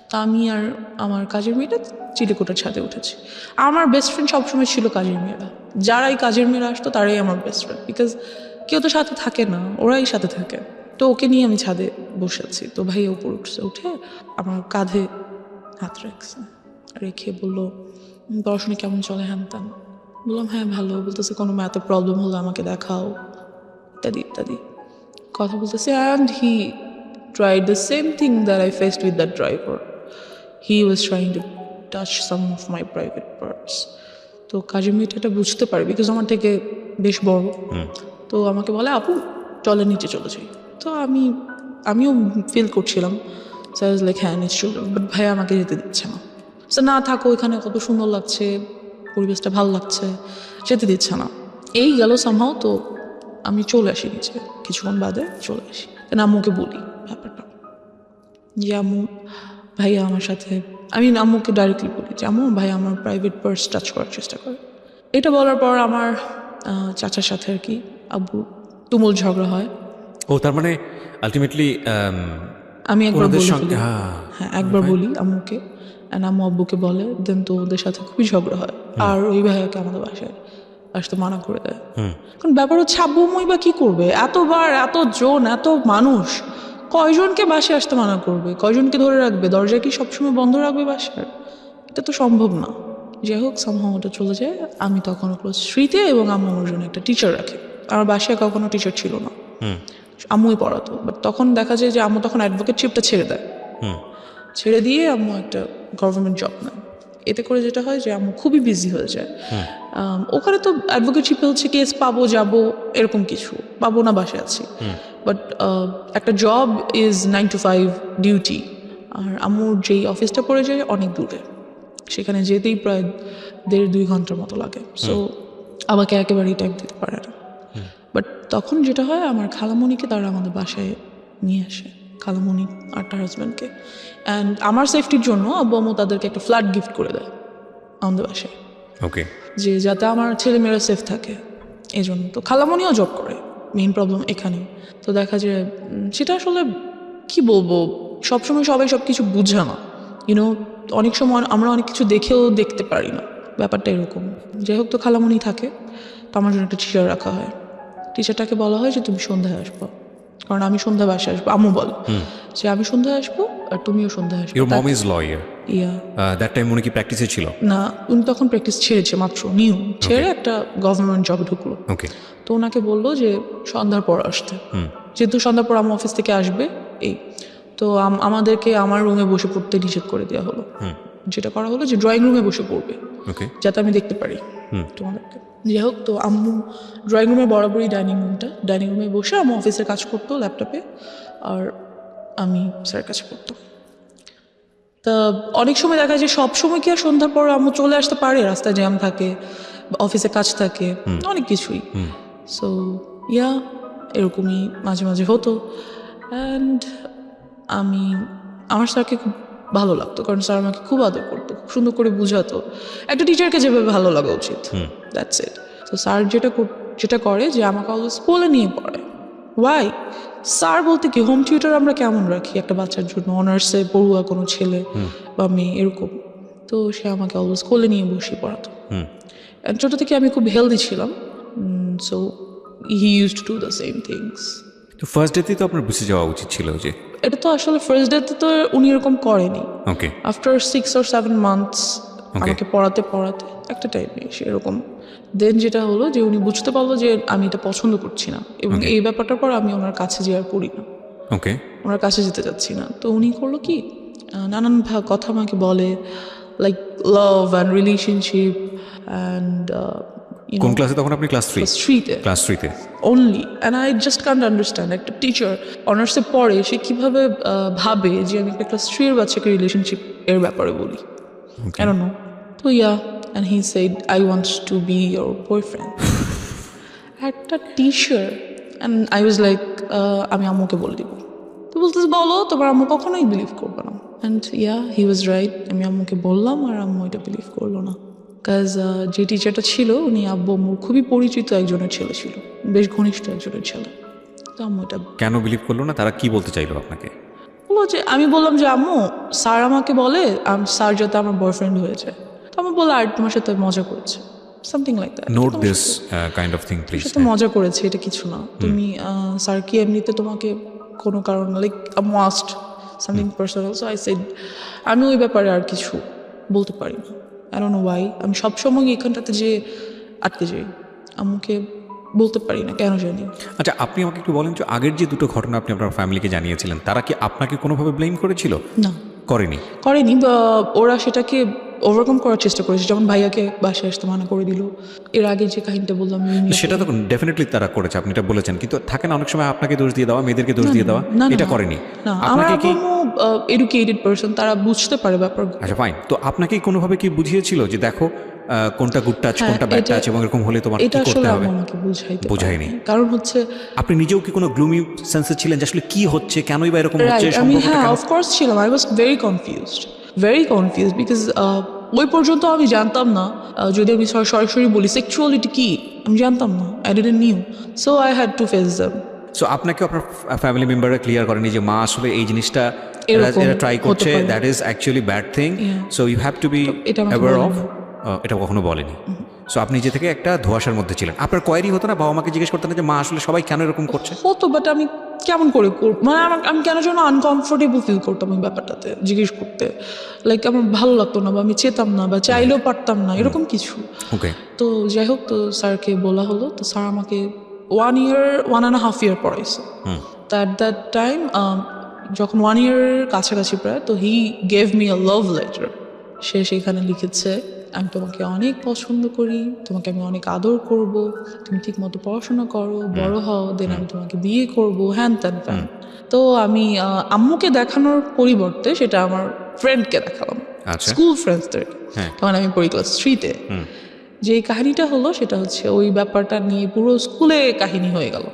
তা আমি আর আমার কাজের মেয়েটা চিলেকোঠার ছাদে উঠেছি। আমার বেস্ট ফ্রেন্ড সবসময় ছিল কাজের মেয়েরা। যারাই কাজের মেয়েরা আসতো তারাই আমার বেস্ট ফ্রেন্ড, বিকজ কেউ তো সাথে থাকে না, ওরাই সাথে থাকে। তো ওকে নিয়ে আমি ছাদে বসে আছি। তো ভাই উপর উঠছে, উঠে আমার কাঁধে হাত রাখছে, রেখে বললো, পড়াশোনা কেমন চলে, হ্যান ত্যান। বললাম হ্যাঁ ভালো। বলতেছে কোনো ম্যাথে প্রবলেম হলে আমাকে দেখাও, ইত্যাদি ইত্যাদি কথা বলতেছে। And he tried the same thing that I faced with that driver. He was trying to touch some of my private parts. তো কাজের মেয়েটা এটা বুঝতে পারে, বিকজ আমার থেকে বেশ বড়। তো আমাকে বলে, আপু চলে নিচে চলে যাই। তো আমিও ফিল করছিলাম, সো আই ওয়াজ লাইক হ্যাঁ নিচে চলে, বাট ভাই আমাকে যেতে দিচ্ছে না। সো না থাকো, এখানে কত সুন্দর লাগছে, পরিবেশটা ভালো লাগছে, যেতে দিচ্ছে না। এই গেল সামহাও। তো আমি চলে আসি নিচে, কিছুক্ষণ বাদে চলে আসি। আম্মুকে বলি ব্যাপারটা, যে আম্মু ভাইয়া আমার সাথে, আমি আম্মুকে ডাইরেক্টলি বলি যে আম্মু ভাইয়া আমার প্রাইভেট পার্স টাচ করার চেষ্টা করে। এটা বলার পর আমার চাচার সাথে আর কি আব্বু তুমুল ঝগড়া হয়। ও তার মানে আলটিমেটলি আমি একবার ওনাদের বলি, সঙ্গে হ্যাঁ একবার বলি আম্মুকে, অ্যান্ড আম্মু আব্বুকে বলে, দেন তো ওদের সাথে খুবই ঝগড়া হয়। আর ওই ভাইয়াকে আমাদের বাসায় আসতে মানা করে দেয়। কারণ ব্যাপার হচ্ছে আব্বুমই বা কি করবে, এতবার, এত মানুষ, কয়জনকে বাসায় আসতে মানা করবে, কয়জনকে ধরে রাখবে, দরজা কি সবসময় বন্ধ রাখবে বাসার? এটা তো সম্ভব না। যাই হোক, সামহাও ওটা চলে যায়। আমি তখন ক্লোজ 3-তে, এবং আম্মু আমার জন্য একটা টিচার রাখে। আমার বাসায় কখনো টিচার ছিল না, আম্মুই পড়াতো। বাট তখন দেখা যায় যে আম্মু তখন অ্যাডভোকেটশিপটা ছেড়ে দেয়, ছেড়ে দিয়ে আম্মু একটা গভর্নমেন্ট জব নেয়। এতে করে যেটা হয় যে আম্মু খুবই বিজি হয়ে যায়। ওখানে তো অ্যাডভোকেটশিপে হচ্ছে কেস পাবো, যাবো, এরকম কিছু পাবো না, বাসায় আছি। বাট একটা জব ইজ 9 to 5 ডিউটি। আর আম্মুর যেই অফিসটা পড়ে যায় অনেক দূরে, সেখানে যেতেই প্রায় 1.5-2 ঘন্টার মতো লাগে। সো আমাকে একেবারেই টাইম দিতে পারে না। বাট তখন যেটা হয়, আমার খালামণিকে তারা আমাদের বাসায় নিয়ে আসে, খালামণি আর তার হাজব্যান্ডকে। অ্যান্ড আমার সেফটির জন্য আব্বু আম্মু তাদেরকে একটা ফ্ল্যাট গিফট করে দেয় আমাদের বাসায়, ওকে, যে যাতে আমার ছেলেমেয়েরা সেফ থাকে এই জন্য। তো খালামণিও জব করে, মেইন প্রবলেম এখানেই। তো দেখা যায় সেটা আসলে কি বলবো, সবসময় সবাই সব কিছু বুঝে না, ইউনো। অনেক সময় আমরা অনেক কিছু দেখেও দেখতে পারি না, ব্যাপারটা এরকম। যাই হোক, তো খালামণি থাকে, তো আমার জন্য একটা টিচার রাখা হয়। টিচারটাকে বলা হয় যে তুমি সন্ধ্যায় আসবো, কারণ আমি সন্ধ্যা বাসায় আসবো। আম্মু বলে যে আমি সন্ধ্যায় আসবো আর তুমিও সন্ধ্যায় আসবো। Your mom is lawyer, that time উনি কি প্র্যাকটিসে ছিল? না, উনি তখন প্র্যাকটিস ছেড়েছে, মাত্র নিউ ছেড়ে একটা গভর্নমেন্ট জবে ঢুকলো। ওকে, তো ওনাকে বললো যে সন্ধ্যার পর আসতে, যেহেতু সন্ধ্যার পর আমার অফিস থেকে আসবে। এই তো আমাদেরকে আমার রুমে বসে পড়তে নিষেধ করে দেওয়া হলো। যেটা করা হলো যে ড্রয়িং রুমে বসে পড়বে, যাতে আমি দেখতে পারি তোমাদেরকে। যাই হোক, তো আম্মু ড্রয়িং রুমে বরাবরই ডাইনিং রুমে বসে আম্মু অফিসের কাজ করতো ল্যাপটপে। আর আমি স্যারের কাছে পড়তাম। তা অনেক সময় দেখা যায় সব সময় কি আর সন্ধ্যার পর আম্মু চলে আসতে পারে, রাস্তায় জ্যাম থাকে, অফিসে কাজ থাকে, অনেক কিছুই। সো ইয়া, এরকমই মাঝে মাঝে হতো। অ্যান্ড আমি আমার স্যারকে খুব ভালো লাগতো, কারণ স্যার আমাকে খুব আদর করতো, খুব সুন্দর করে বুঝাতো, একটা টিচারকে যেভাবে ভালো লাগা উচিত। That's it. তো স্যার যেটা করে যে আমাকে অলওয়েজ কোলে নিয়ে পড়ে। ওয়াই? স্যার বলতে কি, হোম টিউটর আমরা কেমন রাখি একটা বাচ্চার জন্য, অনার্সে পড়ুয়া কোনো ছেলে বা মেয়ে এরকম, তো সে আমাকে অলওয়েজ কোলে নিয়ে বসে পড়াতো। ছোটো থেকে আমি খুব হেলদি ছিলাম, so he use to do the same things. তো ফার্স্ট ডেতেই তো আপনার বুঝে যাওয়া উচিত ছিল যে এটা তো আসলে ফার্স্ট ডেতে তো উনি এরকম করেনি। ওকে আফটার 6 or 7 months আমাকে পড়াতে পড়াতে একটা টাইমে এসে এরকম দেন যেটা হলো যে উনি বুঝতে পারলো যে আমি এটা পছন্দ করছি না, এবং এই ব্যাপারটার পর আমি ওনার কাছে যে আর পড়ি না, ওকে ওনার কাছে যেতে যাচ্ছি না। তো উনি করলো কি, নানান কথা আমাকে বলে, like love and relationship and কোন ক্লাসে তখন আপনি? ক্লাস 3? স্ট্রিটে ক্লাস 3-তে অনলি। And I just can't understand একটা টিচার অনার্সে পড়ে সে কীভাবে ভাবে যে আমি একটা ক্লাস 3 এর বাচ্চাকে রিলেশনশিপ এর ব্যাপারে বলি। I don't know. তো yeah, and he said I want to be your boyfriend. একটা teacher. And I was like আমি আম্মুকে বলে দিব। তো বলতেছে বলো, তোমার আম্মু কখনোই বিলিভ করবে না। And yeah, he was right. আমি আম্মুকে বললাম আর আম্মু এটা বিলিভ করলো না। কাজ যে টিচারটা ছিল উনি আব্বু আম্মুর খুবই পরিচিত একজনের ছেলে ছিল, বেশ ঘনিষ্ঠ একজনের ছেলে। তো আম্মু এটা কেন বিলিভ করলো না? তারা কি বলতে চাইলো আপনাকে? বললো যে, আমি বললাম যে আম্মু স্যার আমাকে বলে স্যার যাতে আমার বয়ফ্রেন্ড হয়ে যায়। তো আমি বললাম আর তোমার সাথে মজা করেছে, something like that. Note this kind of thing please. সাথে মজা করেছে, এটা কিছু না। তুমি স্যার কি এমনিতে তোমাকে কোনো কারণ like must something personal. So I said আমি ওই ব্যাপারে আর কিছু বলতে পারি না। I don't no Y. আমি সবসময় এখানটাতে যে আটকে যাই, আম্মুকে বলতে পারি না কেন জানি। আচ্ছা, আপনি আমাকে একটু বলেন যে আগের যে দুটো ঘটনা আপনি আপনার ফ্যামিলিকে জানিয়েছিলেন, তারা কি আপনাকে কোনোভাবে ব্লেম করেছিল? না, করেনি। বা ওরা সেটাকে ওভারকাম করার চেষ্টা করেছে। যেমন ভাইয়াকে বাসায় আসতে মানা করে দিল। এর আগে যে কাহিনীটা বললাম সেটা তো ডেফিনেটলি তারা করেছে, আপনি এটা বলেছেন, কিন্তু থাকে না অনেক সময় আপনাকে দোষ দিয়ে দেওয়া, মেয়েদেরকে দোষ দিয়ে দেওয়া, এটা করেনি। না, আমার আপনাকে কি এডুকেটেড পারসন, তারা বুঝতে পারে ব্যাপার। আচ্ছা ফাইন, তো আপনাকে কোনোভাবে কি বুঝিয়েছিল যে দেখো কোনটা গুড টাচ কোনটা ব্যাড টাচ, এবং এরকম হলে তোমার কি করতে হবে? আমাকে বুঝায়নি। কারণ হচ্ছে আপনি নিজেও কি কোনো গ্লুমি সেন্সে ছিলেন যে আসলে কি হচ্ছে, কেনই বা এরকম হচ্ছে? আমি অফকোর্স ছিলাম। I was very confused because ওই পর্যন্ত আমি জানতাম না, যদি আমি সরাসরি বলি সেক্সুয়ালিটি কি আমি জানতাম না। I didn't new, so I had to face them. So আপনাকে আপনার ফ্যামিলি মেম্বাররা ক্লিয়ার করেনি যে মা আসলে এই জিনিসটা এরা ট্রাই করছে, that is actually bad thing, so you have to be aware of? এটা কখনো বলেনি। সো আপনি নিজে থেকে একটা ধোঁয়াশার মধ্যে ছিলেন। আপনার কোয়ারি হতো না, বাবা মাকে জিজ্ঞেস করতেন না যে মা আসলে সবাই কেন এরকম করছে? হতো, বাট আমি কেমন করে মানে আমি কেন যেন আনকমফোর্টেবল ফিল করতাম ওই ব্যাপারটাতে জিজ্ঞেস করতে। লাইক আমার ভালো লাগতো না, বা আমি চেতাম না, বা চাইলেও পারতাম না, এরকম কিছু। ওকে। তো যাই হোক, তো স্যারকে বলা হলো। তো স্যার আমাকে 1.5 year পড়াইছে। তো অ্যাট দ্যাট টাইম যখন 1 year কাছাকাছি প্রায়, তো he gave me a love letter. সে সেখানে লিখেছে, আমি তোমাকে অনেক পছন্দ করি, তোমাকে আমি অনেক আদর করব, তুমি ঠিক মতো পড়াশোনা করো, বড় হও, দেন আমি তোমাকে বিয়ে করবো, হ্যান ত্যান ফ্যান। তো আমি আম্মুকে দেখানোর পরিবর্তে সেটা আমার ফ্রেন্ডকে দেখালাম, স্কুল ফ্রেন্ডসদেরকে, তখন আমি পড়ি ক্লাস 3-তে। যে কাহিনীটা হলো সেটা হচ্ছে ওই ব্যাপারটা নিয়ে পুরো স্কুলে কাহিনী হয়ে গেল।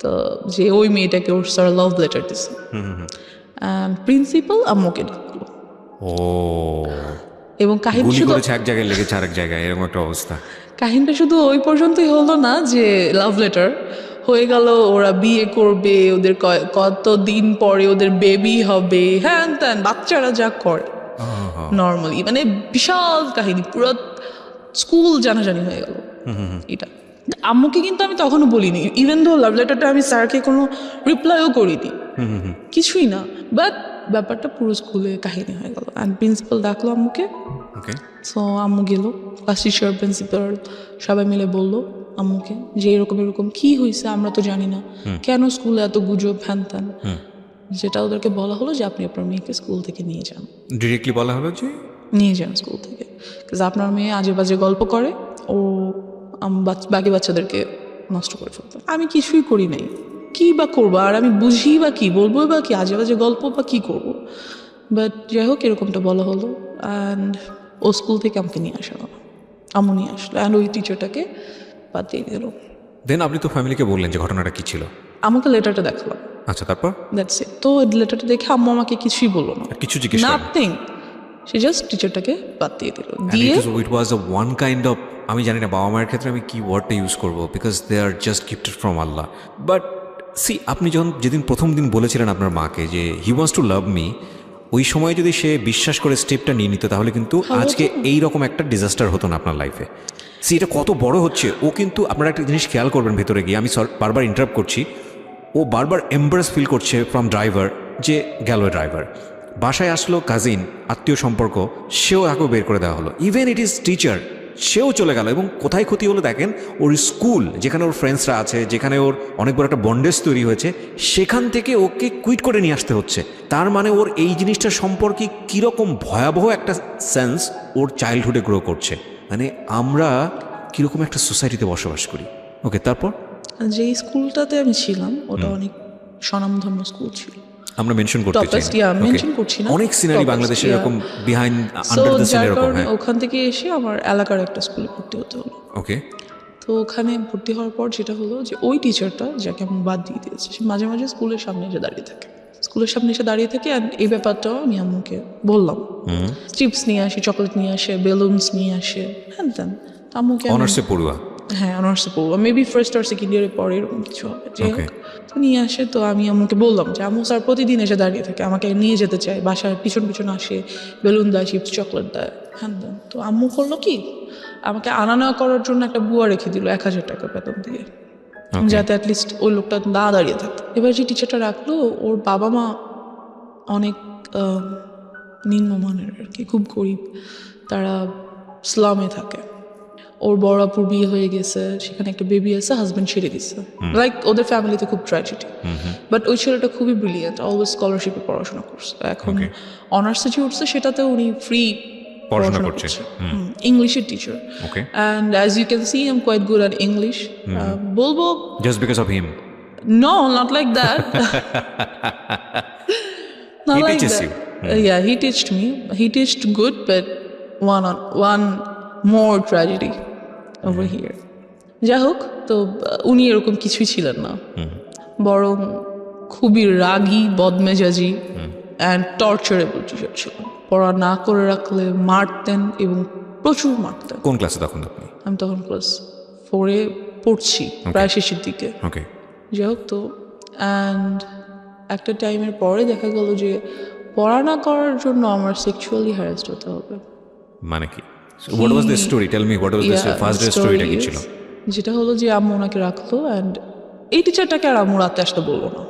তো যে ওই মেয়েটাকে ওর স্যার লাভ লেটার দিছে, প্রিন্সিপাল আম্মুকে ডাকলো। এবং কাহিনী শুধু এক জায়গায় লেগেছে আরেক জায়গায়, এরকম একটা অবস্থা। কাহিনীটা শুধু ওই পর্যন্তই হলো না যে লাভ লেটার হয়ে গেল, ওরা বিয়ে করবে, ওদের কত দিন পরে ওদের বেবি হবে, হ্যান ত্যান, বাচ্চারা যা করে নর্মালি, মানে বিশাল কাহিনী, পুরো স্কুল জানাজানি হয়ে গেল এটা। আম্মুকে কিন্তু আমি তখনও বলিনি, ইভেন দো লাভ লেটারটা আমি স্যারকে কোনো রিপ্লাইও করিনি, কিছুই না, বাট ব্যাপারটা পুরো স্কুলে কাহিনী হয়ে গেল। অ্যান্ড প্রিন্সিপাল ডাকলো আম্মুকে। সো আম্মু গেল, ক্লাস টিচার, প্রিন্সিপাল সবাই মিলে বললো আম্মুকে যে এরকম কি হয়েছে, আমরা তো জানি না, কেন স্কুলে এত গুজব, হ্যান ত্যান। যেটা ওদেরকে বলা হলো যে আপনি আপনার মেয়েকে স্কুল থেকে নিয়ে যান। ডিরেক্টলি বলা হলো যে নিয়ে যান স্কুল থেকে, বিকজ আপনার মেয়ে আজে বাজে গল্প করে, ও বাকি বাচ্চাদেরকে নষ্ট করে ফেলতে। আমি কিছুই করি নাই, কী বা করবো, আর আমি বুঝি বা কী বলবো বা কি আজে বাজে গল্প বা কী করবো। বাট যাই হোক এরকমটা বলা হলো, অ্যান্ড ও স্কুল থেকে আমাকে নিয়ে আসলো, আম্মু নিয়ে আসলো, অ্যান্ড ওই টিচারটাকে বাদ দিয়ে দিল। দেন আপনি তো ফ্যামিলিকে বললেন যে ঘটনাটা কী ছিল। আমাকে লেটারটা দেখালাম, আচ্ছা, তারপর দ্যাটস ইট। তো লেটারটা দেখে আম্মু আমাকে কিছুই বললো না, আর কিছু জিজ্ঞেস করেন? নাথিং। সে জাস্ট টিচারটাকে বাদ দিয়ে দিল, দিয়ে ইট ওয়াজ আ ওয়ান কাইন্ড অফ, আমি জানি না বাবা মায়ের ক্ষেত্রে আমি কি ওয়ার্ডটা ইউজ করবো, because they are just gifted from Allah. But see, আপনি যেদিন প্রথম দিন বলেছিলেন আপনার মাকে যে he wants to love me, ওই সময় যদি সে বিশ্বাস করে স্টেপটা নিয়ে নিত তাহলে কিন্তু আজকে এই রকম একটা ডিজাস্টার হতো না আপনার লাইফে। সি, এটা কত বড় হচ্ছে। ও কিন্তু আপনারা একটা জিনিস খেয়াল করবেন ভেতরে গিয়ে, আমি বারবার ইন্টারাপ্ট করছি, ও বারবার এম্বারেস ফিল করছে ফ্রম ড্রাইভার, যে গেল ড্রাইভার, বাসায় আসলো কাজিন, আত্মীয় সম্পর্ক, সেও তাকেও বের করে দেওয়া হলো, ইভেন ইট ইজ টিচার, সেও চলে গেল। এবং কোথায় ক্ষতি হলো দেখেন, ওর স্কুল যেখানে ওর ফ্রেন্ডসরা আছে, যেখানে ওর অনেক বড় একটা বন্ডেজ তৈরি হয়েছে, সেখান থেকে ওকে কুইট করে নিয়ে আসতে হচ্ছে। তার মানে ওর এই জিনিসটা সম্পর্কে কীরকম ভয়াবহ একটা সেন্স ওর চাইল্ডহুডে গ্রো করছে। মানে আমরা কীরকম একটা সোসাইটিতে বসবাস করি। ওকে, তারপর যে স্কুলটাতে আমি ছিলাম ওটা অনেক স্বনামধন্য স্কুল ছিল। আমরা মেনশন করতে চাই Toughest, yeah, mention করছি না। অনেক সিনারি Toughest, বাংলাদেশে yeah. এরকম behind so under the scene যার এরকম। কারণে হ্যাঁ, ওখান থেকে এসে আমার এলাকার একটা স্কুলে ভর্তি হতে হলো। ওকে। তো ওখানে ভর্তি হওয়ার পর যেটা হলো যে ওই টিচারটা যাকে আমি বাদ দিয়ে দিয়েছি, সে মাঝে মাঝে স্কুলের সামনে এসে দাঁড়িয়ে থাকে, স্কুলের সামনে এসে দাঁড়িয়ে থাকে। অ্যান্ড এই ব্যাপারটাও আমি আম্মুকে বললাম, চিপস নিয়ে আসি, চকলেট নিয়ে আসে, বেলুনস নিয়ে আসে, হ্যান তেন। তো আম্মুকে অনার্সে পড়ুয়া। হ্যাঁ, অনার্সে পড়বো, মেবি ফার্স্ট আর সেকেন্ড ইয়ারে পরে এরকম কিছু হবে। যাই হোক, তো নিয়ে আসে। তো আমি আম্মুকে বললাম যে আম্মু স্যার প্রতিদিন এসে দাঁড়িয়ে থাকে, আমাকে নিয়ে যেতে চায়, বাসায় পিছন পিছন আসে, বেলুন দেয়, চিপস চকলেট দেয়, হ্যান দেন। তো আম্মু করলো কি, আমাকে আনা নেওয়া করার জন্য একটা বুয়া রেখে দিল 1000 টাকা বেতন দিয়ে, যাতে অ্যাটলিস্ট ওই লোকটা না দাঁড়িয়ে থাকতো। এবার যে টিচারটা রাখলো, ওর বাবা মা অনেক নিম্নমানের আর কি, খুব গরিব, তারা স্লামে থাকে। ওর বড় আপুর বিয়ে হয়ে গেছে, সেখানে একটা বেবি আছে, হাজব্যান্ড ছেড়ে দিচ্ছে, লাইক ওদের ফ্যামিলিতে খুব ট্র্যাজেডি। বাট ওই ছেলেটা খুবই ব্রিলিয়েন্ট, অলওয়েজ স্কলারশিপে পড়াশোনা করছে। এখন অনার্সে যে উঠছে সেটাতেও উনি ফ্রি পড়াশোনা করছে, ইংলিশের teacher. Okay. And as you can see I am quite good at English. বলবো just because of him? No, not like that. Not He like teaches that. you. Yeah, he teached me. He teached good, but one more tragedy over here. যাই হোক, তো উনি এরকম কিছুই ছিলেন না, বরং খুবই রাগী, বদমেজাজি অ্যান্ড টর্চারেবল টিচার ছিলেন। পড়া না করে রাখলে মারতেন, এবং প্রচুর মারতেন। কোন ক্লাসে তখন আপনি? আমি তখন ক্লাস 4-এ পড়ছি, প্রায় শেষের দিকে। ওকে। যাই হোক, তো অ্যান্ড একটা টাইমের পরে দেখা গেল যে পড়া না করার জন্য আমার সেক্সুয়ালি হ্যারাসড হতে হবে। মানে কি? What was the story? Tell me, what was the first day স্টোরিটা কি ছিল? যেটা হলো যে আম্মু ওনাকে রাখলো, অ্যান্ড এই টিচারটাকে আর আম্মু রাতে আসতে বললো না,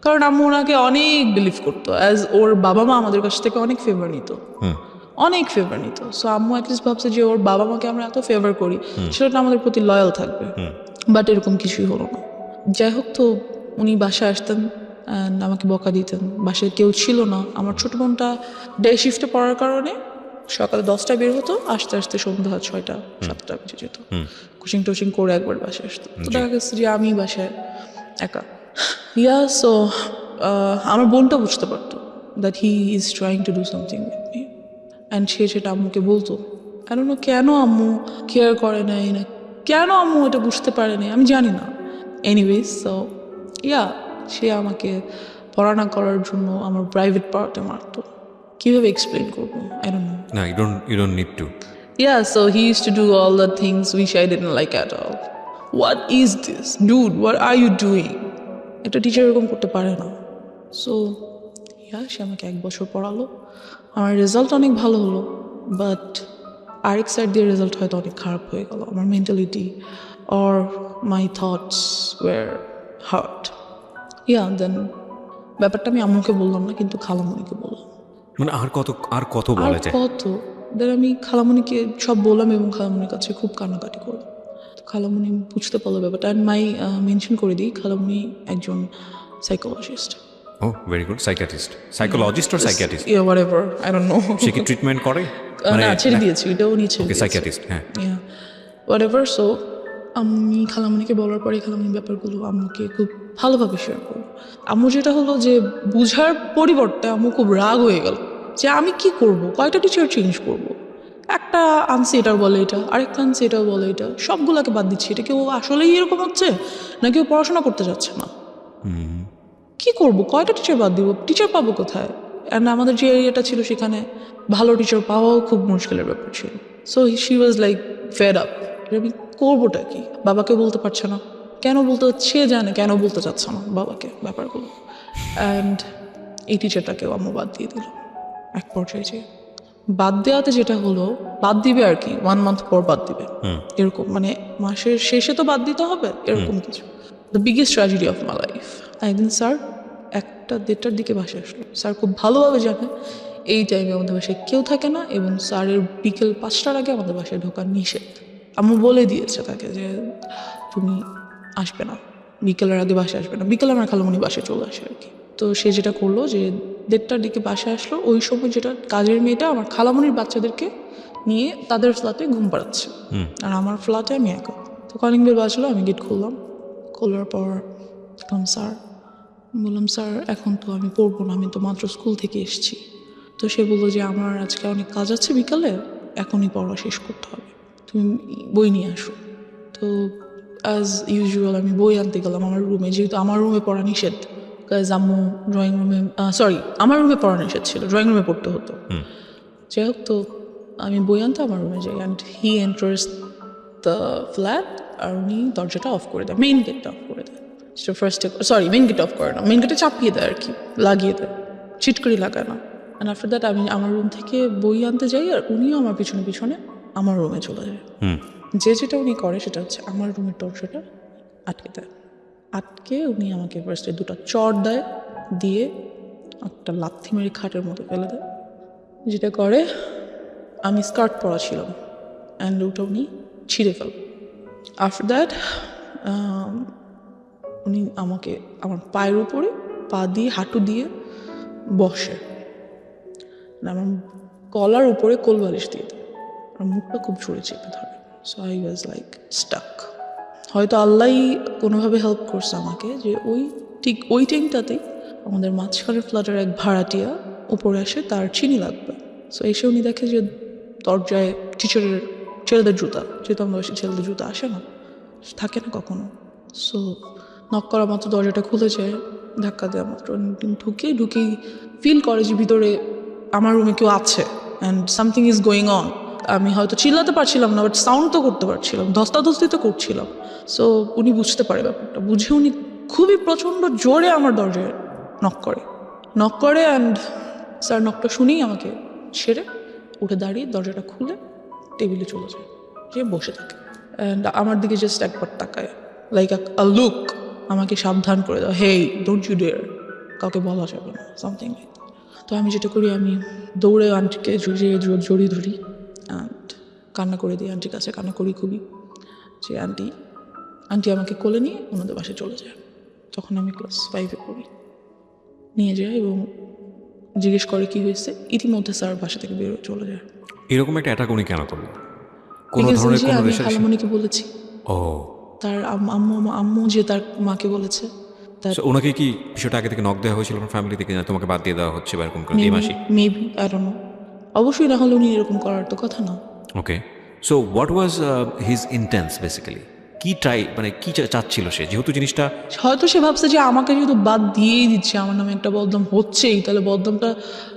কারণ আম্মু ওনাকে অনেক বিলিভ করতো, অ্যাজ ওর বাবা মা আমাদের কাছ থেকে অনেক ফেভার নিত, অনেক ফেভার নিত। সো আম্মু অ্যাটলিস্ট ভাবছে যে ওর বাবা মাকে আমরা এত ফেভার করি, সেটা আমাদের প্রতি লয়াল থাকবে। বাট এরকম কিছুই হলো না। যাই হোক, তো উনি বাসায় আসতেন অ্যান্ড আমাকে বকা দিতেন। বাসায় কেউ ছিল না, আমার ছোটো বোনটা ডে শিফটে পড়ার কারণে সকালে 10টায় বের হতো, আস্তে আস্তে সন্ধ্যা 6টা-7টা বেজে যেত। কোচিং টোচিং করে একবার বাসায় আসতো। তো দেখা গেছে যে আমি বাসায় একা। সো আমার বোনটা বুঝতে পারতো that he is trying to do something with me, and সে সেটা আম্মুকে বলতো। I don't know কেন আম্মু কেয়ার করে নাই, না কেন আম্মু এটা বুঝতে পারে নাই, আমি জানি না। এনিওয়েজ, সো সে আমাকে পড়া না করার জন্য আমার প্রাইভেট পার্টে মারতো। কীভাবে এক্সপ্লেন করবো, I don't know. না, you don't need to. So he used to do all the things which I didn't like at all. What is this? Dude, what are you doing? একটা teacher এরকম করতে পারে না। So সে আমাকে 1 বছর পড়ালো, আমার result অনেক ভালো হলো, বাট আরেক সাইড দিয়ে রেজাল্ট হয়তো অনেক খারাপ হয়ে গেল। আমার mentality or my thoughts were hurt. Then ব্যাপারটা আমি আম্মুকে বললাম না, কিন্তু খালামণিকে বললাম। মানে আর কত বলা যায়? দেন আমি খালামণিকে সব বললাম, এবং খালামণির কাছে খুব কান্নাকাটি করলাম। তো খালামণি বুঝতে পারলো ব্যাপারটা। অ্যান্ড মেনশন করে দিই, খালামণি একজন psychologist. Very good. Psychologist or psychiatrist? Whatever, I don't know. সে কি ট্রিটমেন্ট করে? না, ছেড়ে দিয়েছি, এটাও নিয়ে ছেড়ে দিয়েছি। সাইকিয়াট্রিস্ট, হ্যাঁ। হোয়াটএভার। সো আমি খালামণিকে বলার পরে খালামণি ব্যাপারগুলো আম্মুকে খুব ভালোভাবে শেয়ার করলো। আম্মু যেটা হলো যে বুঝার পরিবর্তে আম্মু খুব রাগ হয়ে গেল যে আমি কি করব, কয়টা টিচার চেঞ্জ করব, একটা আনছি এটাও বলে এটা, আরেকটা আনছি এটাও বলে এটা, সবগুলোকে বাদ দিচ্ছি। এটা কেউ আসলেই এরকম হচ্ছে না কেউ পড়াশোনা করতে যাচ্ছে না? কি করব, কয়টা টিচার বাদ দিব, টিচার পাবো কোথায়? অ্যান্ড আমাদের যে এরিয়াটা ছিল সেখানে ভালো টিচার পাওয়াও খুব মুশকিলের ব্যাপার ছিল। So she was like fed up, আমি করবোটা কি? বাবাকে বলতে পারছে না, কেন বলতে, সে জানে কেন বলতে চাচ্ছে না বাবাকে ব্যাপারগুলো। অ্যান্ড এই টিচারটাকেও আম্মু বাদ দিয়ে দিল এক পর্যায়ে। যে বাদ দেওয়াতে যেটা হলো, বাদ দিবে আর কি 1 মান্থ পর বাদ দিবে এরকম, মানে মাসের শেষে তো বাদ দিতে হবে এরকম কিছু। The biggest tragedy of my life. একদিন স্যার 1টা-1:30টার দিকে বাসায় আসলো। স্যার খুব ভালোভাবে জানে এই টাইমে আমাদের বাসায় কেউ থাকে না এবং স্যারের বিকেল 5টার আগে আমাদের বাসায় ঢোকার নিষেধ। আম্মু বলে দিয়েছে তাকে যে তুমি আসবে না, বিকেলের আগে বাসায় আসবে না। বিকেলে আমার খালামণি বাসায় চলে আসে আর কি। তো সে যেটা করলো যে 1:30টার দিকে বাসায় আসলো। ওই সময় যেটা কাজের মেয়েটা আমার খালামণির বাচ্চাদেরকে নিয়ে তাদের ফ্ল্যাটে ঘুম পাড়াচ্ছে, আর আমার ফ্ল্যাটে আমি একা। তো কলিং বেল বাজলো, আমি গেট খুললাম। খোলার পর স্যার, বললাম স্যার এখন তো আমি পড়বো না, আমি তো মাত্র স্কুল থেকে এসেছি। তো সে বললো যে আমার আজকে অনেক কাজ আছে বিকালে, এখনই পড়া শেষ করতে হবে, তুমি বই নিয়ে আসো। তো অ্যাজ ইউজুয়াল আমি বই আনতে গেলাম আমার রুমে, যেহেতু আমার রুমে পড়া নিষেধ। কাজ আম্মু ড্রয়িং রুমে, আমার রুমে পড়া নিষেধ ছিল, ড্রয়িং রুমে পড়তে হতো। যাই হোক, তো আমি বই আনতে আমার রুমে যাই and he enters the flat, আর উনি দরজাটা অফ করে দেয়, মেইন গেটটা অফ করে দেয়। মেইন গেট অফ করে না, মেইন গেটে চাপিয়ে দেয় আর কি, লাগিয়ে দেয়, চিটকরি লাগায় না। অ্যান্ড আফটার দ্যাট আমি আমার রুম থেকে বই আনতে যাই আর উনিও আমার পিছনে পিছনে আমার রুমে চলে যায়। যেটা উনি করে সেটা হচ্ছে আমার রুমের দরজাটা আটকে দেয়। আটকে উনি আমাকে ফার্স্টে 2টা চড় দেয়, দিয়ে একটা লাথি মেরে খাটের মতো ফেলে দেয়। যেটা করে, আমি স্কার্ট পরা ছিলাম অ্যান্ড ওটা উনি ছিঁড়ে ফেল। আফটার দ্যাট উনি আমাকে আমার পায়ের উপরে পা দিয়ে হাঁটু দিয়ে বসে, আমার গলার উপরে কোলবালিশ দিয়ে দেয়, আর মুখটা খুব জোরে চেপে ধরে। So I was like stuck. হয়তো আল্লাহই কোনোভাবে হেল্প করছে আমাকে যে ঠিক ওই টাইমটাতেই আমাদের মাঝখানের ফ্ল্যাটের এক ভাড়াটিয়া উপরে আসে, তার চিনি লাগবে। সো এসে উনি দেখে যে দরজায় টিচারের ছেলেদের জুতা, যেহেতু আমাদের বাসায় ছেলেদের জুতা আসে না, থাকে না কখনো। সো নক করা মাত্র দরজাটা খুলে যায়, ধাক্কা দেওয়া মাত্র ঢুকেই ফিল করে যে ভিতরে আমার রুমে কেউ আছে and something is going on. আমি হয়তো চিল্লাতে পারছিলাম না, বাট সাউন্ড তো করতে পারছিলাম, ধস্তাধস্তি তো করছিলাম। সো উনি বুঝতে পারে ব্যাপারটা, বুঝে উনি খুবই প্রচণ্ড জোরে আমার দরজায় নক করে অ্যান্ড স্যার নকটা শুনেই আমাকে ছেড়ে উঠে দাঁড়িয়ে দরজাটা খুলে টেবিলে চলে যায়, যে বসে থাকে অ্যান্ড আমার দিকে জাস্ট একবার তাকায়, লাইক আ লুক, আমাকে সাবধান করে দাও, হেই ডোন্ট ইউ ডেয়ার, কাউকে বলা যাবে না, সামথিং লাইক। তো আমি যেটা করি, আমি দৌড়ে আন্টিকে জড়িয়ে ধরি অ্যান্ড কান্না করে দিই আন্টির কাছে, কান্না করি খুবই, যে আন্টি আমাকে কোলে নিয়ে ওনাদের বাসায় চলে যায়। তখন আমি ক্লাস 5-এ পড়ি। নিয়ে যায় এবং জিজ্ঞেস করে কি হয়েছে। ইতিমধ্যে স্যার বাসা থেকে বেরোয় চলে যায়। এরকম একটা অ্যাটাক উনি কেন করলো? কোনো ধরনের কোনো আমি খালামণিকে বলেছি, ও তার আম্মু যে তার মাকে বলেছে। ওনাকে কি বিষয়টা আগে থেকে নক দেওয়া হয়েছিল আপনার ফ্যামিলি থেকে, না তোমাকে বাদ দিয়ে দেওয়া হচ্ছে বা এরকম করে এই মাসি? মেবি, আই ডোন্ট নো, অবশ্যই না হলে উনি এরকম করার তো কথা না। Okay, so what was his intents basically? কি মানে কি চাচ্ছিল সে, যেহেতু জিনিসটা হয়তো সে ভাবছে যে আমাকে যেহেতু বাদ দিয়েই দিচ্ছে, আমার নামে একটা বদনাম হচ্ছেই, তাহলে বদনামটা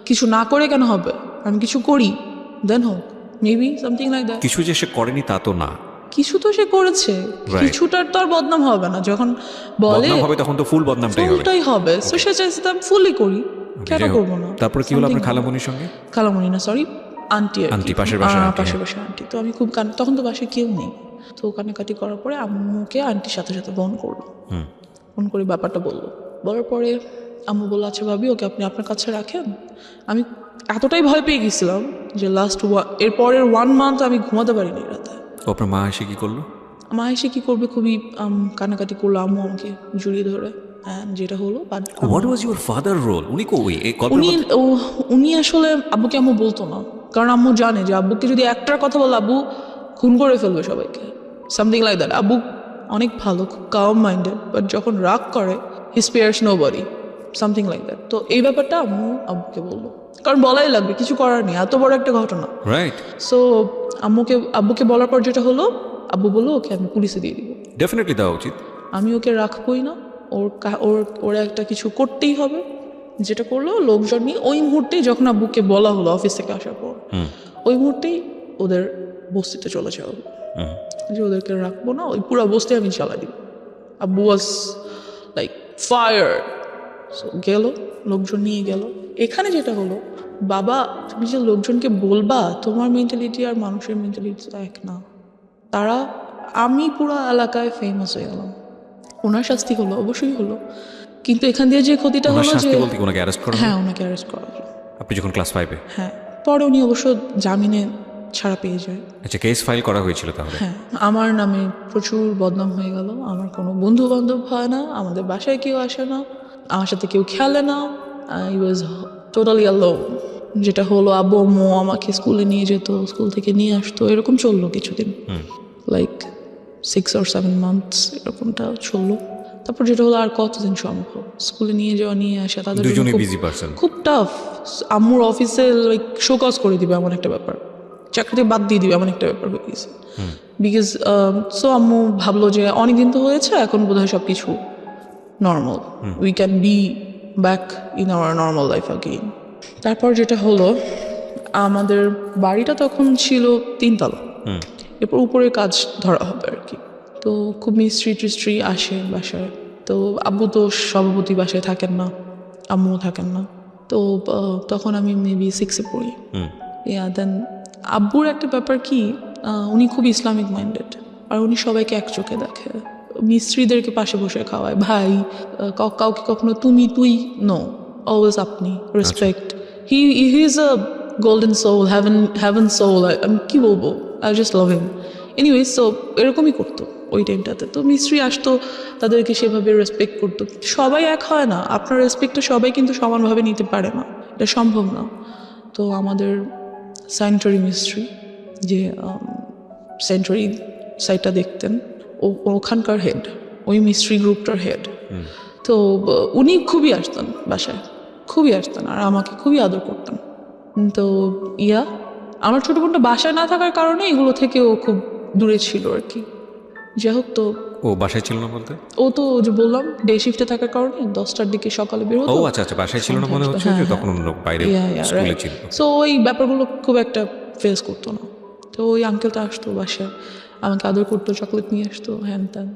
কিছু না করে কেন হবে, আমি কিছু করি দেন হোক, মেবি সামথিং লাইক দ্যাট। কিছু যে সে করেনি তা তো না, কিছু তো সে করেছে, কিছুটার তো আর বদনাম হবে না, যখন বলে হবে তখন তো ফুল বদনামটাই হবে। সো সে চাইছে আমি ফুলই করি, কেন করবো না। তারপরে কি হলো আপনার খালামণির সঙ্গে? খালামণি না, সরি, আন্টি, পাশের বাসার আন্টি। তো আমি খুব তখন তো বাসায় কেউ নেই, তো কান্নাকাটি করার পরে আম্মুকে আন্টির সাথে সাথে ফোন করলো, ফোন করে ব্যাপারটা বলার পরে আম্মু বললো আচ্ছা ভাবি, ওকে আপনি আপনার কাছে রাখেন। আমি এতটাই ভয় পেয়ে গেছিলাম যে এর পরের 1 মান্থ আমি ঘুমাতে পারিনি রাতে। আপনার মা এসে কি করলো? মা এসে কি করবে, খুবই কান্নাকাটি করলো। আম্মু আমাকে জড়িয়ে ধরে, যেটা হলো what was your father role? উনি আসলে আব্বুকে আম্মু বলতো না, কারণ আম্মু জানে যে আব্বুকে যদি একটার কথা বলে আব্বু খুন করে ফেলবে সবাইকে, সামথিং লাইক দ্যাট। আব্বু অনেক ভালো, খুব কাম মাইন্ডেড, বাট যখন রাগ করে he spares nobody, something like that. তো এই ব্যাপারটা আম্মু আব্বুকে বললো, কারণ বলাই লাগবে, কিছু করার নেই, এত বড় একটা ঘটনা। রাইট। সো আব্বুকে বলার পর যেটা হলো, আব্বু বললো ওকে আমি পুলিশে দিয়ে দিব। ডেফিনেটলি দেওয়া উচিত। আমি ওকে রাখবই না, ওর একটা কিছু করতেই হবে। যেটা করলো, লোকজন নিয়ে ওই মুহূর্তেই যখন আব্বুকে বলা হলো অফিস থেকে আসার পর, ওই মুহূর্তেই ওদের বস্তিতে চলে যাওয়া হলো, যে ওদেরকে রাখবো না, ওই পুরো বস্তি আমি চালাই দিব। আব্বু ওয়াজ লাইক ফায়ার। সো গেল, লোকজন নিয়ে গেল। এখানে যেটা হলো, বাবা তুমি যে লোকজনকে বলবা, তোমার মেন্টালিটি আর মানুষের মেন্টালিটি এক না। তারা, আমি পুরো এলাকায় ফেমাস হয়ে গেলাম, ওনার শাস্তি হলো, অবশ্যই হলো, কিন্তু এখান দিয়ে যে ক্ষতিটা ওনার হলো যে, শাস্তি বলতে কি ওনাকে অ্যারেস্ট করা হলো? হ্যাঁ ওনাকে অ্যারেস্ট করা হলো। আপনি যখন ক্লাস 5-এ? হ্যাঁ, পরে উনি অবশ্য জামিনে ছাড়া পেয়ে যায়। আচ্ছা, কেস ফাইল করা হয়েছিল তাহলে? হ্যাঁ, আমার নামে প্রচুর বদনাম হয়ে গেল, আমার কোনো বন্ধু বান্ধব হয় না, আমাদের বাসায় কেউ আসে না, আমার সাথে কেউ খেলে না, আই ওয়াজ টোটালি অ্যালোন। যেটা হলো, আব্বু আম্মু আমাকে স্কুলে নিয়ে যেত, স্কুল থেকে নিয়ে আসতো, এরকম চললো কিছুদিন, লাইক 6 or 7 months এরকমটা চললো। তারপর যেটা হলো, আর কতদিন সম্ভব স্কুলে নিয়ে যাওয়া নিয়ে আসা, তাদের জন্য দুজনেই খুব- বিজি পারসন। খুব টাফ। আম্মুর অফিসে লাইক শোকজ করে দিবে এমন একটা ব্যাপার, চাকরিতে বাদ দিয়ে দিবে এমন একটা ব্যাপার হয়ে গেছে। বিকজ সো আম্মু ভাবলো যে অনেকদিন তো হয়েছে, এখন বোধহয় সব কিছু normal, we can be back in our normal life again. তারপর যেটা হলো, আমাদের বাড়িটা তখন ছিল 3 তলা, এরপর উপরে কাজ ধরা হবে আর কি। তো খুব মিস্ত্রি টিস্ট্রি আসে বাসায়। তো আব্বু তো সভাপতি বাসায় থাকেন না, আম্মুও থাকেন না। তো তখন আমি মেবি 6-এ পড়ি। দেন আব্বুর একটা ব্যাপার কি, উনি খুব ইসলামিক মাইন্ডেড, আর উনি সবাইকে এক চোখে দেখে। মিস্ত্রিদেরকে পাশে বসে খাওয়ায়, ভাই কাউকে কখনো তুমি তুই নো, অলওয়েজ আপনি, respect. He is a golden soul, heaven soul, আমি কি বলবো, I just love him. Anyways, so এরকমই করতো ওই টাইমটাতে। তো মিস্ত্রি আসতো, তাদেরকে সেভাবে রেসপেক্ট করতো। সবাই এক হয় না, আপনার রেসপেক্টটা সবাই কিন্তু সমানভাবে নিতে পারে না, এটা সম্ভব না। তো আমাদের স্যানিটারি মিস্ত্রি, যে স্যানিটারি সাইটটা দেখতেন, ওখানকার হেড, ওই মিস্ত্রি গ্রুপটার হেড। তো উনি খুবই আসতেন বাসায়, খুবই আসতেন, আর আমাকে খুবই আদর করতেন। তো আমার ছোটো বোনটা বাসায় না থাকার কারণে এগুলো থেকে ও খুব দূরে ছিল আর কি। যাই হোক, তো ও বাসায় ছিল না বলতে? ও তো যে বললাম ডে শিফটে থাকার কারণে 10টার দিকে সকালে বের ও হতো। আচ্ছা আচ্ছা, বাসায় ছিল না মনে হচ্ছে, যে তখন অন্য বাইরে স্কুলে ছিল। সো ওই ব্যাপারগুলো খুব একটা ফেস করতো না। তো ওই আঙ্কেলটা আসতো বাসায়, আমাকে আদর করতো, চকলেট নিয়ে আসতো, হ্যান ত্যান।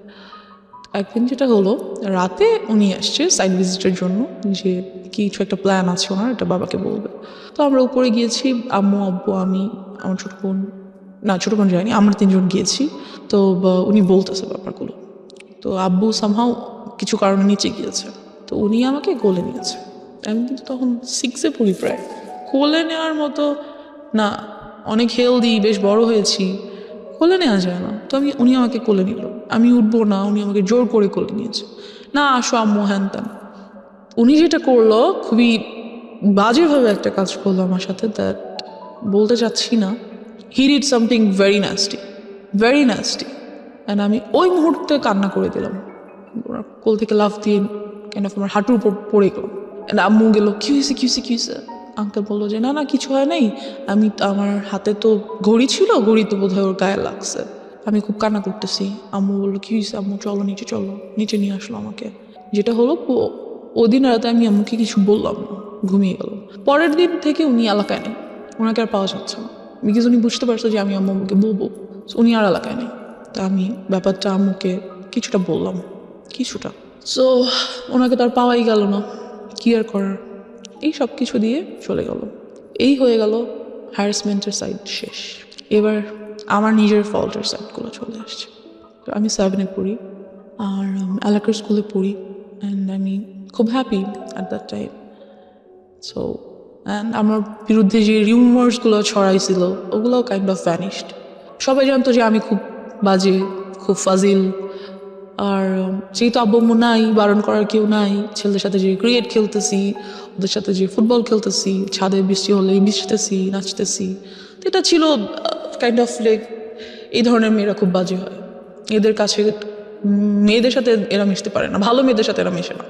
একদিন যেটা হলো, রাতে উনি আসছে সাইড ভিজিটের জন্য, যে কিছু একটা প্ল্যান আছে ওনার, এটা বাবাকে বলবে। তো আমরা উপরে গিয়েছি, আম্মু আব্বু আমি, আমার ছোটো বোন, না ছোটো বোন যায়নি, আমরা 3জন গিয়েছি। তো উনি বলতেছে ব্যাপারগুলো। তো আব্বু সামহাও কিছু কারণে নিচে গিয়েছে, তো উনি আমাকে কোলে নিয়েছে। আমি কিন্তু তখন 6-এ পড়ি প্রায়, কোলে নেওয়ার মতো না, অনেক হেলদি, বেশ বড় হয়েছি, কোলে নেওয়া যায় না। তো উনি আমাকে কোলে নিল, আমি উঠবো না, উনি আমাকে জোর করে কোলে নিয়েছে, না আসো আম্মু, হ্যান ত্যান। উনি যেটা করলো, খুবই বাজেভাবে একটা কাজ করলো আমার সাথে, দ্যাট বলতে চাচ্ছি না। He did something very nasty, very nasty. And আমি ওই মুহূর্তে কান্না করে দিলাম, ওনার কোল থেকে লাফ দিয়ে আমার হাঁটুর উপর পড়ে গেলাম। অ্যান্ড আম্মু গেলো, কী হয়েছে কী হয়েছে কী হয়েছে? আঙ্কেল বললো যে না না কিছু হয় নাই, আমার হাতে তো ঘড়ি ছিল, ঘড়ি তো বোধহয় ওর গায়ে লাগছে। আমি খুব কান্না করতেছি। আম্মু বললো কী হয়েছে? আম্মু চলো নিচে, চলো নিচে নিয়ে আসলো আমাকে। যেটা হলো, ওদিন রাতে আমি আম্মুকে কিছু বললাম না, ঘুমিয়ে গেল। পরের দিন থেকে উনি এলাকায় নেই, ওনাকে আর পাওয়া যাচ্ছে না, বিকজ উনি বুঝতে পারছে যে আমি আম্মুকে বলবো, উনি আর এলাকায় নেই। তা আমি ব্যাপারটা আম্মুকে কিছুটা বললাম, কিছুটা। সো ওনাকে তো আর পাওয়াই গেল না, কি আর করার। এই সব কিছু দিয়ে চলে গেল, এই হয়ে গেল হ্যারাসমেন্টের সাইড শেষ। এবার আমার নিজের ফল্টের সাইডগুলো চলে আসছে। তো আমি 7-এ পড়ি, আর এলাকার স্কুলে পড়ি, অ্যান্ড আমি খুব happy at that time. So and আমার বিরুদ্ধে যে রিউমার্সগুলো ছড়াইছিল, ওগুলোও কাইন্ড অফ ভ্যানিশড। সবাই জানতো যে আমি খুব বাজে, খুব ফাজিল। আর যেহেতু আব্বু আম্মু নাই, বারণ করার কেউ নাই, ছেলেদের সাথে যে ক্রিকেট খেলতেছি, ওদের সাথে যে ফুটবল খেলতেছি, ছাদে বৃষ্টি হলে ভিজতেছি, নাচতেছি, তো এটা ছিল কাইন্ড অফ লাইক এই ধরনের মেয়েরা খুব বাজে হয়, এদের কাছে মেয়েদের সাথে এরা মিশতে পারে না, ভালো মেয়েদের সাথে এরা মেশে না।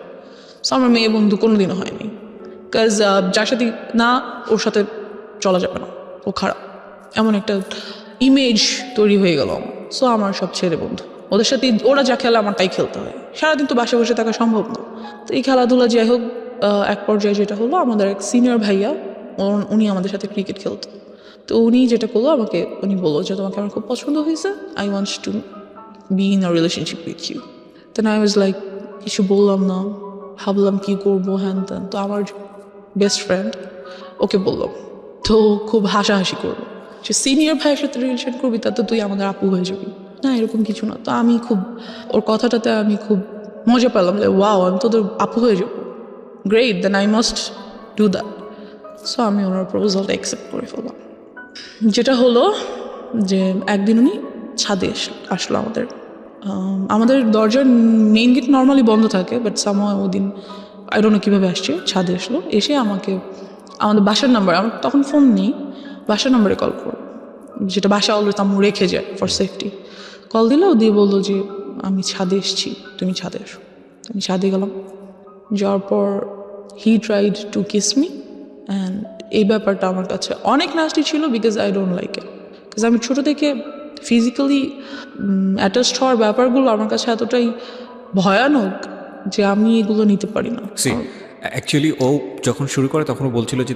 সো আমার মেয়ে বন্ধু কোনোদিনও হয়নি, বিকজ যার সাথে না ওর সাথে চলা যাবে না, ও খারাপ, এমন একটা ইমেজ তৈরি হয়ে গেল আমার। সো আমার সব ছেলে বন্ধু, ওদের সাথে ওরা যা খেলে আমার তাই খেলতে হয়, সারাদিন তো বাসায় বসে থাকা সম্ভব না। তো এই খেলাধুলা যাই হোক, এক পর্যায়ে যেটা হলো, আমাদের এক সিনিয়র ভাইয়া উনি আমাদের সাথে ক্রিকেট খেলতো। তো উনি যেটা করলো, উনি বললো যে তোমাকে আমার খুব পছন্দ হয়েছে, I wants to be in a relationship with you. Then I was like, কিছু বললাম না, ভাবলাম কি করবো হ্যান ত্যান। তো আমার বেস্ট ফ্রেন্ড ওকে বললাম, তো খুব হাসাহাসি করলো যে সিনিয়র ভাইয়ের সাথে রিলেশন করবি, তা তো তুই আমাদের আপু হয়ে যাবি না, এরকম কিছু না। তো আমি খুব ওর কথাটাতে আমি খুব মজা পেলাম যে ওয়াও, আমি তোদের আপু হয়ে যাবো, great, then I must do that. So আমি ওনার প্রপোজালটা অ্যাকসেপ্ট করে ফেললাম। যেটা হলো যে একদিন উনি ছাদে আসলো আমাদের দরজার মেইন গেট নর্মালি বন্ধ থাকে, বাট সামহাও ওদিন আই ডোন্ট নো কীভাবে আসছে, ছাদে আসলো, এসে আমাকে আমাদের বাসার নাম্বার, আমার তখন ফোন নেই, বাসার নাম্বারে কল করো, যেটা বাসা অলরেডি আম্মু রেখে যায় ফর সেফটি। কল দিলেও দিয়ে বললো যে আমি ছাদে এসেছি, তুমি ছাদে এসো। আমি ছাদে গেলাম, যাওয়ার পর he tried to kiss me, and এই ব্যাপারটা আমার কাছে অনেক নাস্টি ছিল, because I don't like it. Because আমি ছোটো থেকে ফিজিক্যালি অ্যাটাচড হওয়ার ব্যাপারগুলো আমার কাছে এতটাই ভয়ানক যে আমি এগুলো নিতে পারি না। অ্যাকচুয়ালি ও যখন শুরু করে তখন ও বলছিল যে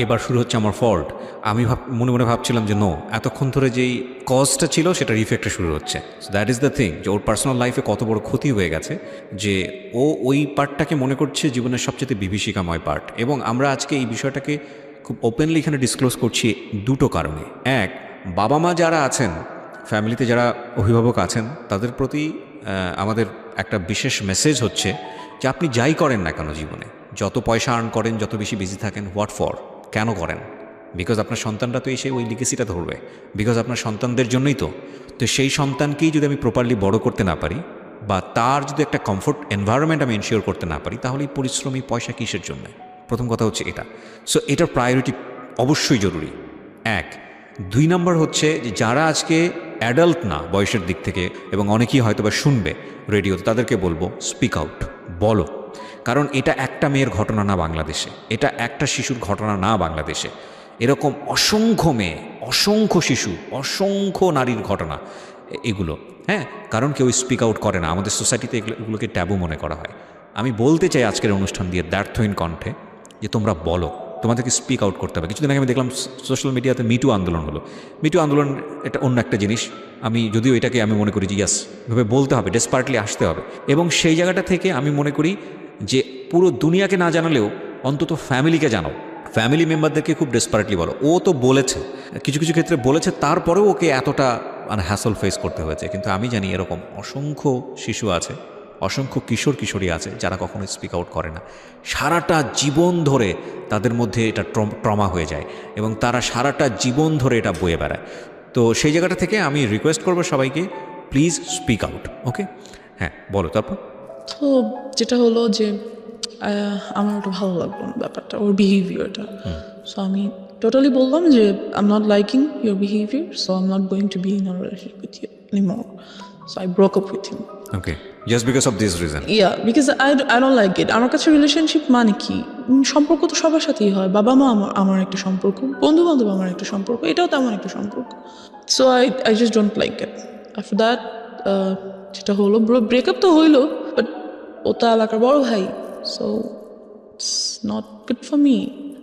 এবার শুরু হচ্ছে আমার ফল্ট। আমি মনে মনে ভাবছিলাম যে নো, এতক্ষণ ধরে যেই কজটা ছিল সেটার ইফেক্টটা শুরু হচ্ছে। So that is the thing, যে ওর পার্সোনাল লাইফে কত বড় ক্ষতি হয়ে গেছে যে ও ওই পার্টটাকে মনে করছে জীবনের সবচেয়ে বিভীষিকাময় পার্ট। এবং আমরা আজকে এই বিষয়টাকে খুব ওপেনলি এখানে ডিসক্লোজ করছি দুটো কারণে। এক, বাবা মা যারা আছেন, ফ্যামিলিতে যারা অভিভাবক আছেন, তাদের প্রতি আমাদের একটা বিশেষ মেসেজ হচ্ছে যে আপনি যাই করেন না কেন জীবনে, যত পয়সা আর্ন করেন, যত বেশি বিজি থাকেন, হোয়াট ফর, কেন করেন? বিকজ আপনার সন্তানরা তো এসে ওই লিগেসিটা ধরবে, বিকজ আপনার সন্তানদের জন্যই তো সেই সন্তানকেই যদি আমি প্রপারলি বড় করতে না পারি, বা তার যদি একটা কমফোর্ট এনভায়রনমেন্ট আমি এনশিওর করতে না পারি, তাহলে এই পরিশ্রমী পয়সা কিসের জন্য? প্রথম কথা হচ্ছে এটা। সো এটার প্রায়োরিটি অবশ্যই জরুরি, এক। দুই নম্বর হচ্ছে যে যারা আজকে অ্যাডাল্ট না বয়সের দিক থেকে, এবং অনেকেই হয়তো বা শুনবে রেডিওতে, তাদেরকে বলবো স্পিক আউট, বলো। কারণ এটা একটা মেয়ের ঘটনা না বাংলাদেশে, এটা একটা শিশুর ঘটনা না বাংলাদেশে, এরকম অসংখ্য মেয়ে, অসংখ্য শিশু, অসংখ্য নারীর ঘটনা এগুলো। হ্যাঁ, কারণ কেউ স্পিক আউট করে না, আমাদের সোসাইটিতে এগুলোকে ট্যাবু মনে করা হয়। আমি বলতে চাই আজকের অনুষ্ঠান দিয়ে দ্ব্যর্থহীন কণ্ঠে যে তোমরা বলো, তোমাদেরকে স্পিক আউট করতে হবে। কিছুদিন আগে আমি দেখলাম সোশ্যাল মিডিয়াতে মিটু আন্দোলন হলো। মিটু আন্দোলন এটা অন্য একটা জিনিস, আমি যদিও এটাকে আমি মনে করি যে ইয়াস, এভাবে বলতে হবে, ডেসপার্টলি আসতে হবে। এবং সেই জায়গাটা থেকে আমি মনে করি যে পুরো দুনিয়াকে না জানালেও অন্তত ফ্যামিলিকে জানাও, ফ্যামিলি মেম্বারদেরকে খুব ডেসপারেটলি বলো। ও তো বলেছে, কিছু কিছু ক্ষেত্রে বলেছে, তারপরেও ওকে এতটা হ্যাসল ফেস করতে হয়েছে। কিন্তু আমি জানি এরকম অসংখ্য শিশু আছে, অসংখ্য কিশোর কিশোরী আছে যারা কখনো স্পিক আউট করে না, সারাটা জীবন ধরে তাদের মধ্যে এটা ট্রমা হয়ে যায় এবং তারা সারাটা জীবন ধরে এটা বয়ে বেড়ায়। তো সেই জায়গাটা থেকে আমি রিকোয়েস্ট করবো সবাইকে, প্লিজ স্পিক আউট। ওকে, হ্যাঁ বলো তারপর। তো যেটা হলো যে আমার ওটা ভালো লাগলো না ব্যাপারটা, ওর বিহেভিয়ারটা। সো আমি টোটালি বললাম যে I am not liking your behaviour, so I am not going to be in a relationship with you anymore. So I broke up with him. Okay, just because of this reason? Yeah, because I don't like it. আমার কাছে relationship মানে কি, সম্পর্ক তো সবার সাথেই হয়, বাবা মা আমার একটা সম্পর্ক, বন্ধু বান্ধব আমার একটা সম্পর্ক, এটাও তো আমার একটা সম্পর্ক। So I just don't like it. After that যেটা হলো, ব্রেকআপ তো হইলো, বাট ও তো এলাকার বড় ভাই, so it's not good for me.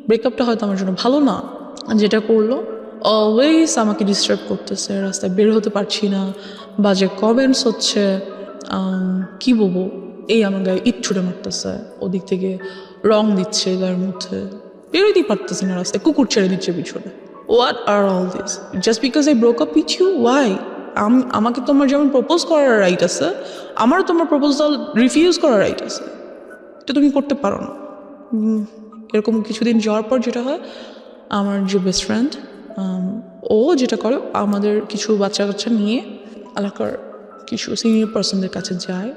ব্রেকআপটা হয়তো আমার জন্য ভালো না। যেটা করলো, অলওয়েজ আমাকে ডিস্টার্ব করতেছে, রাস্তায় বের হতে পারছি না, বাজে কমেন্টস হচ্ছে, কি বলবো, এই আমার গায়ে ইট ছুটে মারতেছে, ওদিক থেকে রং দিচ্ছে গায়ের মধ্যে, বেরোতেই পারতেছি না রাস্তায়, কুকুর ছেড়ে দিচ্ছে পিছনে। What are all this? Just because I broke up with you? Why? আমাকে তোমার যেমন প্রপোজ করার রাইট আছে, আমারও তোমার প্রপোজাল রিফিউজ করার রাইট আছে, এটা তুমি করতে পারো না। এরকম কিছুদিন যাওয়ার পর যেটা হয়, আমার যে বেস্ট ফ্রেন্ড, ও যেটা করে, আমাদের কিছু বাচ্চা কাচ্চা নিয়ে এলাকার কিছু সিনিয়র পার্সনদের কাছে যায়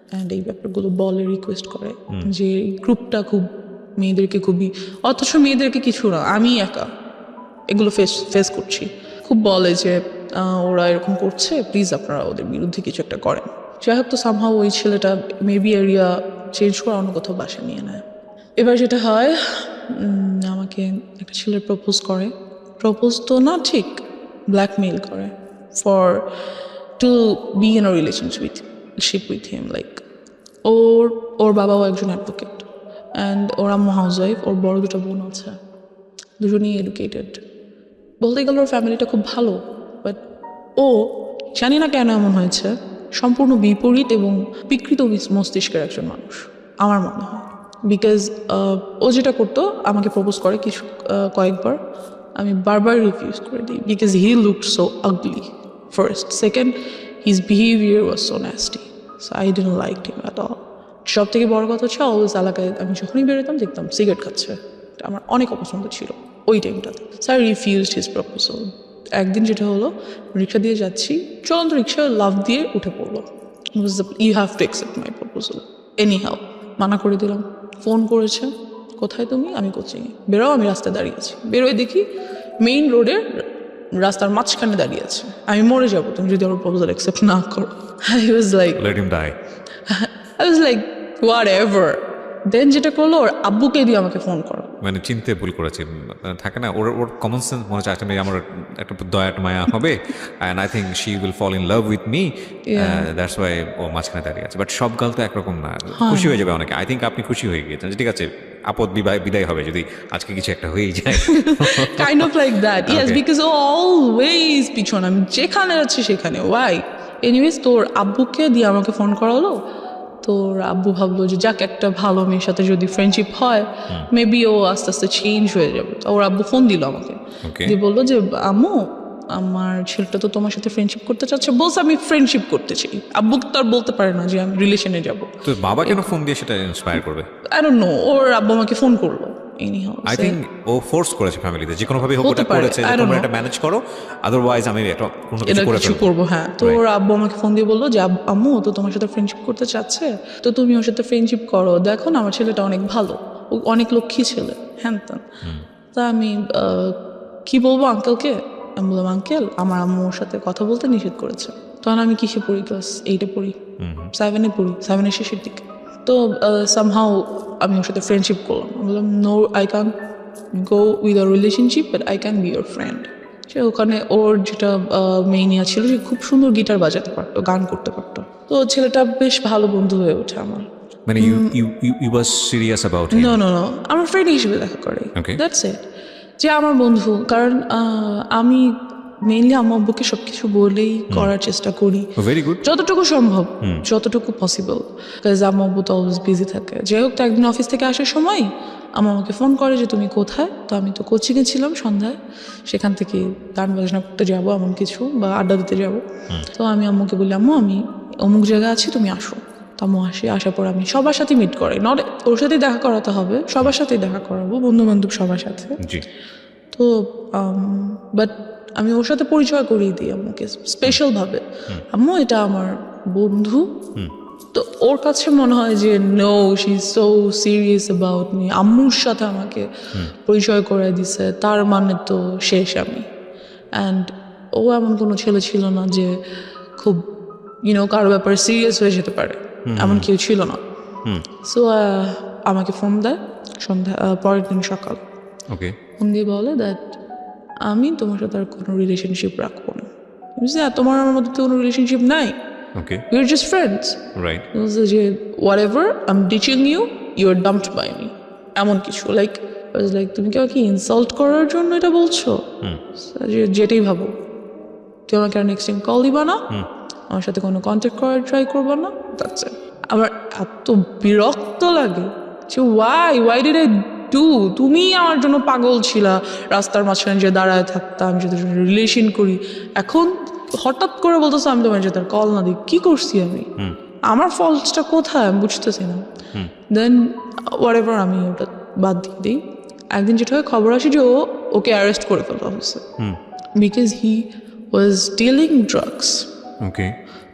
অ্যান্ড এই ব্যাপারগুলো বলে, রিকোয়েস্ট করে যে এই গ্রুপটা খুব মেয়েদেরকে খুবই, অথচ মেয়েদেরকে কিছু না, আমি একা এগুলো ফেস করছি, খুব বলে যে ওরা এরকম করছে, প্লিজ আপনারা ওদের বিরুদ্ধে কিছু একটা করেন। যাই হোক, তো সামহাও ওই ছেলেটা মেবি এরিয়া চেঞ্জ করে অন্য কোথাও বাসা নিয়ে নেয়। এবার যেটা হয়, আমাকে একটা ছেলে প্রপোজ তো না ঠিক, ব্ল্যাকমেইল করে for to be in a relationship with him. Like ওর বাবাও একজন অ্যাডভোকেট অ্যান্ড ওর আম্মু হাউসওয়াইফ, ওর বড় দুটো বোন আছে, দুজনেই এডুকেটেড। বলতে গেলে ওর ফ্যামিলিটা খুব ভালো, বাট ও জানি না কেন এমন হয়েছে, সম্পূর্ণ বিপরীত এবং বিকৃত মস্তিষ্কের একজন মানুষ আমার মনে হয়। বিকজ ও যেটা করতো, আমাকে প্রপোজ করে কয়েকবার, আমি বারবার রিফিউজ করে দিই because he looked so ugly first, second his behaviour was so nasty, so I didn't like him at all. সব থেকে বড় কথা হচ্ছে, অলওয়েজ এলাকায় আমি যখনই বেরোতাম দেখতাম সিগারেট খাচ্ছে, এটা আমার অনেক অপছন্দ ছিল ওই টাইমটাতে। So I refused his proposal. একদিন যেটা হলো, রিক্সা দিয়ে যাচ্ছি, চলন্ত রিক্সা লাফ দিয়ে উঠে পড়লো। You have to accept my proposal anyhow. মানা করে দিলাম। ফোন করেছে, কোথায় তুমি? আমি কোচিংয়ে। বেরো, আমি রাস্তায় দাঁড়িয়ে আছি। বেরোয় দেখি মেইন রোডের রাস্তার মাঝখানে দাঁড়িয়ে আছে। আমি মরে যাবো তুমি যদি আমার প্রপোজাল অ্যাকসেপ্ট না করো। I was like whatever. Then যেটা করলো, ওর আব্বুকে দিয়ে আমাকে ফোন করো। মানে চিনতে ভুল করেছে, থাকে না, ওর কমন সেন্স মনে হচ্ছে আসলে আমার একটা দয়া মায়া হবে, and I think she will fall in love with me, that's why ও মাঝখানে দাঁড়িয়ে আছে। বাট সব গাল তো একরকম না, খুশি হয়ে যাবে অনেকে। আই থিঙ্ক আপনি খুশি হয়ে গিয়েছেন, ঠিক আছে, আপদ বিদায় হবে যদি আজকে কিছু একটা হয়েই যায়। Kind of like that, yes, because ও অলওয়েজ পিছন, আমি যেখানে যাচ্ছি সেখানে। ওয়াই? এনিওয়েজ, তোর আব্বুকে দিয়ে আমাকে ফোন করালো। তোর আব্বু ভাবলো যে যাক, একটা ভালো মেয়ের সাথে যদি ফ্রেন্ডশিপ হয়, মেবি ও আস্তে আস্তে চেঞ্জ হয়ে যাবে। তো ওর আব্বু ফোন দিল আমাকে, দিয়ে বললো যে আম্মু, আমার ছেলেটা তো তোমার সাথে ফ্রেন্ডশিপ করতে চাচ্ছে। বলছে আমি ফ্রেন্ডশিপ করতে চাই। আব্বু তো আর বলতে পারে না যে আমি রিলেশনে যাবো। তো বাবা কেন ফোন দিয়ে সেটা ইন্সপায়ার করবে? আই ডোন্ট নো, ওর আব্বু আমাকে ফোন করলো। আই থিঙ্ক ও ফোর্স করেছে ফ্যামিলিতে, যে কোনো ভাবে হোক ওটা করেছে যে তোমরা এটা ম্যানেজ করো, আদারওয়াইজ আমি একটা কোনো কিছু করবো। হ্যাঁ, তো ওর আব্বু আমাকে ফোন দিয়ে বললো যে আম্মু তো তোমার সাথে ফ্রেন্ডশিপ করতে চাচ্ছে, তো তুমি ওর সাথে ফ্রেন্ডশিপ করো, দেখো না আমার ছেলেটা অনেক ভালো, ও অনেক লক্ষ্মী ছেলে, হ্যান ত্যান। তা আমি কি বলবো আঙ্কেলকে? আমি বললাম, আঙ্কেল, আমার আম্মু ওর সাথে কথা বলতে নিষেধ করেছে। তখন আমি কিসে পড়ি? ক্লাস 8-এ পড়ি, 7-এ পড়ি, 7-এর শেষের দিকে। তো সামহাউ আমি ওর সাথে ফ্রেন্ডশিপ করলাম। বললাম, no, I can go with a relationship, but I can be your friend. সে ওখানে ওর যেটা মেইন ইয়া ছিল, সে খুব সুন্দর গিটার বাজাতে পারতো, গান করতে পারতো। তো ছেলেটা বেশ ভালো বন্ধু হয়ে ওঠে আমার। মানে you was serious about him? No, আমার ফ্রেন্ড হিসেবে দেখা করে, দ্যাটস ইট। যে আমার বন্ধু, কারণ আমি মেইনলি আম্মু আব্বুকে সবকিছু বলেই করার চেষ্টা করি, ভেরি গুড, যতটুকু সম্ভব, যতটুকু পসিবল। কাজ আম্মু আব্বু তো অলওয়েজ বিজি থাকে। যাই হোক, তো একদিন অফিস থেকে আসার সময় আম্মু আমাকে ফোন করে যে তুমি কোথায়? তো আমি তো কোচিংয়ে ছিলাম সন্ধ্যায়, সেখান থেকে গান বাজনা করতে যাবো এমন কিছু, বা আড্ডা দিতে যাবো। তো আমি আম্মুকে বললাম, আম্মু আমি অমুক জায়গায় আছি, তুমি আসো। তো আম্মু আসার পর আমি সবার সাথে মিট করে, নট ওর সাথেই দেখা করাতে হবে, সবার সাথেই দেখা করাবো, বন্ধু বান্ধব সবার সাথে। তো বাট আমি ওর সাথে পরিচয় করিয়ে দিই আম্মুকে স্পেশালভাবে, আম্মু এটা আমার বন্ধু। তো ওর কাছে মনে হয় যে no, she is so serious about me. আম্মুর সাথে আমাকে পরিচয় করে দিছে, তার মানে তো শেষ আমি। অ্যান্ড ও এমন কোনো ছেলে ছিল না যে খুব কারো ব্যাপারে সিরিয়াস হয়ে যেতে পারে, এমন কেউ ছিল না। সো আমাকে ফোন দেয় পরের দিন সকাল, ফোন দিয়ে বলে দ্যাট আমি তোমার সাথে আর কোনো রিলেশনশিপ রাখবো না। তোমার আমার মধ্যে তো কোনো রিলেশনশিপ নাই, we are just friends, right? যে whatever, I'm ditching you, you are dumped by me, এমন কিছু। লাইক তুমি কি আমাকে ইনসাল্ট করার জন্য এটা বলছো? যেটাই ভাবো, তুই আমাকে আর নেক্সট টাইম কল দিবা না, আমার সাথে কোনো কন্ট্যাক্ট করার ট্রাই করবা না, দ্যাটস ইট। আমার এত বিরক্ত লাগে যে why did I do? তুমি আমার জন্য পাগল ছিলা, রাস্তার মাঝখানে যে দাঁড়ায় থাকতাম, যদি রিলেশন করি, এখন হঠাৎ করে বলতেছো আমি তোমার সাথে কল না দিই। কি করছি আমি? আমার ফল্টসটা কোথায় আমি বুঝতেছি না। দেন হোয়াটএভার, আমি ওটা বাদ দিয়ে দিই। একদিন যেটা হয়, খবর আসে যে ওকে অ্যারেস্ট করে ফেলতে হয়েছে, because he was dealing drugs.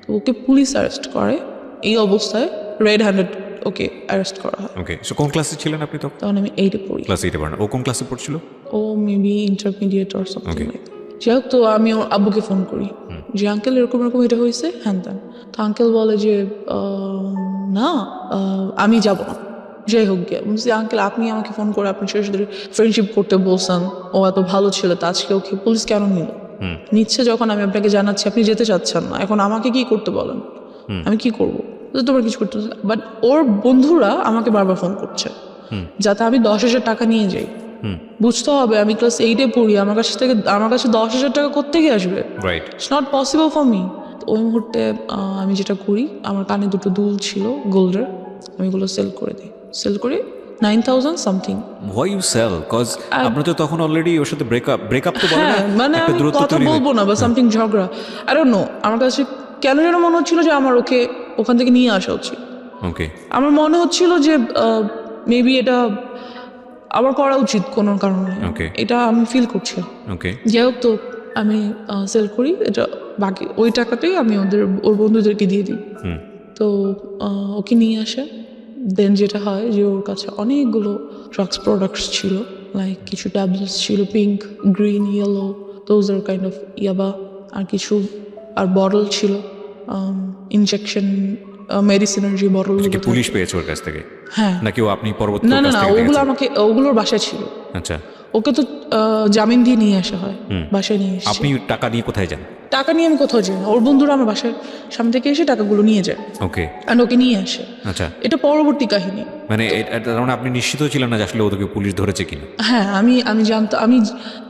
তো ওকে পুলিশ অ্যারেস্ট করে, এই অবস্থায় রেড হ্যান্ডেড ওকে অ্যারেস্ট করা হয়। সো কোন ক্লাসে ছিলেন আপনি তখন? আমি 8-এ পড়ি। ক্লাস 8-এ পড়েন। ও কোন ক্লাসে পড়ছিল? ও maybe intermediate or something like. যাই হোক, তো আমি ওর আব্বুকে ফোন করি, যে আঙ্কেল এরকম এরকম এটা হয়েছে হ্যান ত্যান। তো আঙ্কেল বলে যে না আমি যাব না, যাই হোক গিয়ে বলছি আঙ্কেল আপনি আমাকে ফোন করে আপনি ছেলের সাথে ফ্রেন্ডশিপ করতে বলছেন, ও এত ভালো ছিল, তা আজকে ওকে পুলিশ কেন নিল? নিচ্ছে যখন আমি আপনাকে জানাচ্ছি আপনি যেতে চাচ্ছেন না, এখন আমাকে কি করতে বলেন? আমি কি করবো? তোমার কিছু করতে, বাট ওর বন্ধুরা আমাকে বারবার ফোন করছে যাতে আমি 10,000 টাকা নিয়ে যাই। বুঝতে হবে আমি ক্লাস 8-এ পড়ি, আমার কাছে 10,000 টাকা কোত্থেকে আসবে? Right. It's not possible for me. ওই মুহূর্তে আমি যেটা করি, আমার কানে দুটো দুল ছিল গোল্ডের, আমি এগুলো সেল করি 9,000 something. Why you sell? Cause আপনার তো তখন অলরেডি ওর সাথে ব্রেকআপ তো বলে না, হ্যাঁ মানে একটা আমি দূরত্ব কথা তৈরি বলবো না বা সামথিং ঝগড়া, আই ডোন্ট নো, আমার কাছে কেন যেন মনে হচ্ছিল যে আমার ওকে ওখান থেকে নিয়ে আসা উচিত। ওকে। আমার মনে হচ্ছিল যে মেবি এটা আমার করা উচিত কোনো কারণে, Okay. এটা আমি ফিল করছিলাম। ওকে। যাই হোক, তো আমি সেল করি এটা, বাকি ওই টাকাটাই আমি ওর বন্ধুদেরকে দিয়ে দিই। তো ওকে নিয়ে আসে, দেন যেটা হয় যে ওর কাছে অনেকগুলো ড্রাগস প্রোডাক্টস ছিল, লাইক কিছু ট্যাবলেটস ছিল pink, green, yellow, those are kind of ইয়াবা, আর কিছু আর বটল ছিল ইনজেকশন মেডিসিনের যে বটল। কি পুলিশ পেয়েছে ওর কাছ থেকে? হ্যাঁ। নাকি ও আপনি পরবর্তী না ওর না কাছ না, থেকে ওগুলো পেয়েছেন? ওগুলোর বাসায় ছিল। আচ্ছা। ওকে তো জামিন দিয়ে নিয়ে আসা হয়, বাসায় নিয়ে এসে। আপনি টাকা নিয়ে কোথায় যান? টাকা নিয়ে আমি কোথাও যাই না, ওর বন্ধুরা আমার বাসার সামনে থেকে এসে টাকাগুলো নিয়ে যায় ওকে। আর ওকে নিয়ে আসে। আচ্ছা, এটা পরবর্তী কাহিনী। মানে তার মানে আপনি নিশ্চিত ছিলেন না যে আসলে ওদেরকে পুলিশ ধরেছে কিনা? হ্যাঁ, আমি জানতাম, আমি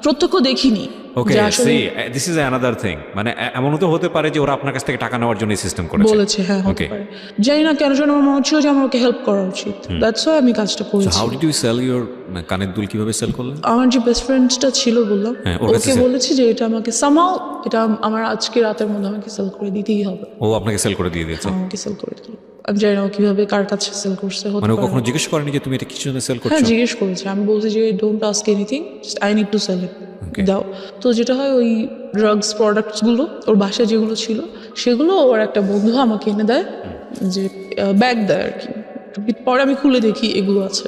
প্রত্যক্ষ দেখিনি ওকে, যে আসলে C this is another thing, মানে এমনও তো হতে পারে যে ওরা আপনার কাছ থেকে টাকা নেওয়ার জন্য সিস্টেম করেছে। বলেছে। হ্যাঁ, হতে Okay. পারে, জানি না কেন যেন আমার মনে হচ্ছিল যে আমার ওকে হেল্প করা উচিত, দ্যাটস ওয়াই আমি কাজটা করেছি। How did you sell your কানের দুল, কিভাবে সেল করলেন? আমার যে বেস্ট ফ্রেন্ডটা ছিল বললাম, হ্যাঁ, ওর কাছে ওকে sell- বলেছি যে এটা আমাকে সামহাও, এটা আমার আজকে রাতের মধ্যে আমাকে সেল করে দিতেই হবে। ও আপনাকে সেল করে দিয়ে দিয়েছে? আমাকে সেল করে দিল। আমি জানি না ও কিভাবে কার কাছে সেল করছে, হতে মানে ও পারে। কখনো জিজ্ঞেস করেনি যে তুমি এটা কিছু জন্য সেল হ্যাঁ, করছো? জিজ্ঞেস করেছে, আমি বলছি যে don't ask anything, just I need to sell it, দাও। তো যেটা হয় ওই ড্রাগস প্রোডাক্টসগুলো ওর বাসায় যেগুলো ছিল সেগুলো ওর একটা বন্ধু আমাকে এনে দেয়, যে ব্যাগ দেয় আর কি। পরে আমি খুলে দেখি এগুলো আছে।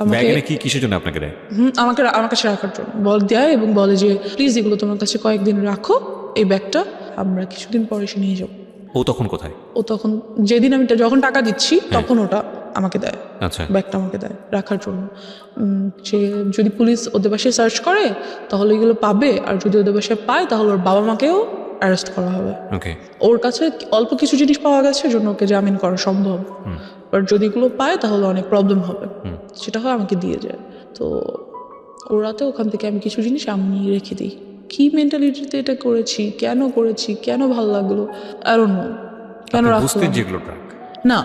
আমাকে ব্যাগে কি কিসের জন্য আপনাকে দেয়? আমার কাছে রাখার জন্য দেয় এবং বলে যে প্লিজ এগুলো তোমার কাছে কয়েকদিন রাখো, এই ব্যাগটা আমরা কিছুদিন পরে এসে নিয়ে যাবো। ও তখন কোথায়? ও তখন যেদিন আমি যখন টাকা দিচ্ছি তখন ওটা আমাকে দেয়, আচ্ছা। ব্যাগটা আমাকে দেয় রাখার জন্য, যে যদি পুলিশ ওদের বাসায় সার্চ করে তাহলে এগুলো পাবে, আর যদি ওদের বাসায় পায় তাহলে ওর বাবা মাকেও অ্যারেস্ট করা হবে। ওকে। ওর কাছে অল্প কিছু জিনিস পাওয়া গেছে জন্য ওকে জামিন করা সম্ভব, বাট যদি এগুলো পায় তাহলে অনেক প্রবলেম হবে, সেটা হয় আমাকে দিয়ে যায়। তো ও রাতে ওখান থেকে আমি কিছু জিনিস আমি রেখে দিই। কি মেন্টালিটিতে এটা করেছি, কেন ভালো লাগলো, আই ডোন্ট নো কেন আপনি রাখলাম। বুঝতেন যেগুলো ড্রাগ? না,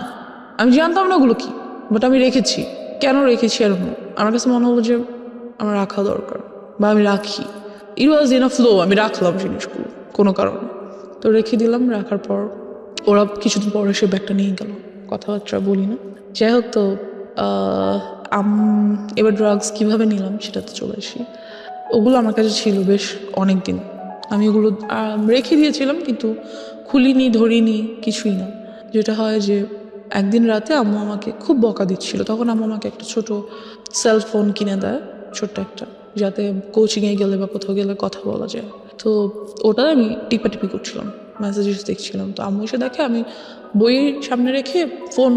আমি জানতাম না ওগুলো কি, বাট আমি রেখেছি। কেন রেখেছি আর আমার কাছে মনে হলো যে আমার রাখা দরকার, বা আমি রাখি। ইট ওয়াজ ইন আ ফ্লো, আমি রাখলাম জিনিসগুলো কোনো কারণে। তো রেখে দিলাম, রাখার পর ওরা কিছুদিন পরে সে ব্যাগটা নিয়ে গেল, কথাবার্তা বলি না। যাই হোক, তো এবার ড্রাগস কীভাবে নিলাম সেটাতে চলে আসি। ওগুলো আমার কাছে ছিল বেশ অনেক দিন, আমি ওগুলো রেখে দিয়েছিলাম কিন্তু খুলিনি, ধরিনি, কিছুই না। যেটা হয় যে একদিন রাতে আম্মু আমাকে খুব বকা দিচ্ছিল, তখন আম্মু আমাকে একটা ছোট সেলফোন কিনে দেয়, ছোট্ট একটা, যাতে কোচিংয়ে গেলে বা কোথাও গেলে কথা বলা যায়। তো ওটা আমি টিপাটিপি করছিলাম, মেসেজেস দেখছিলাম। তো আম্মু এসে দেখে আমি বইয়ের সামনে রেখে ফোন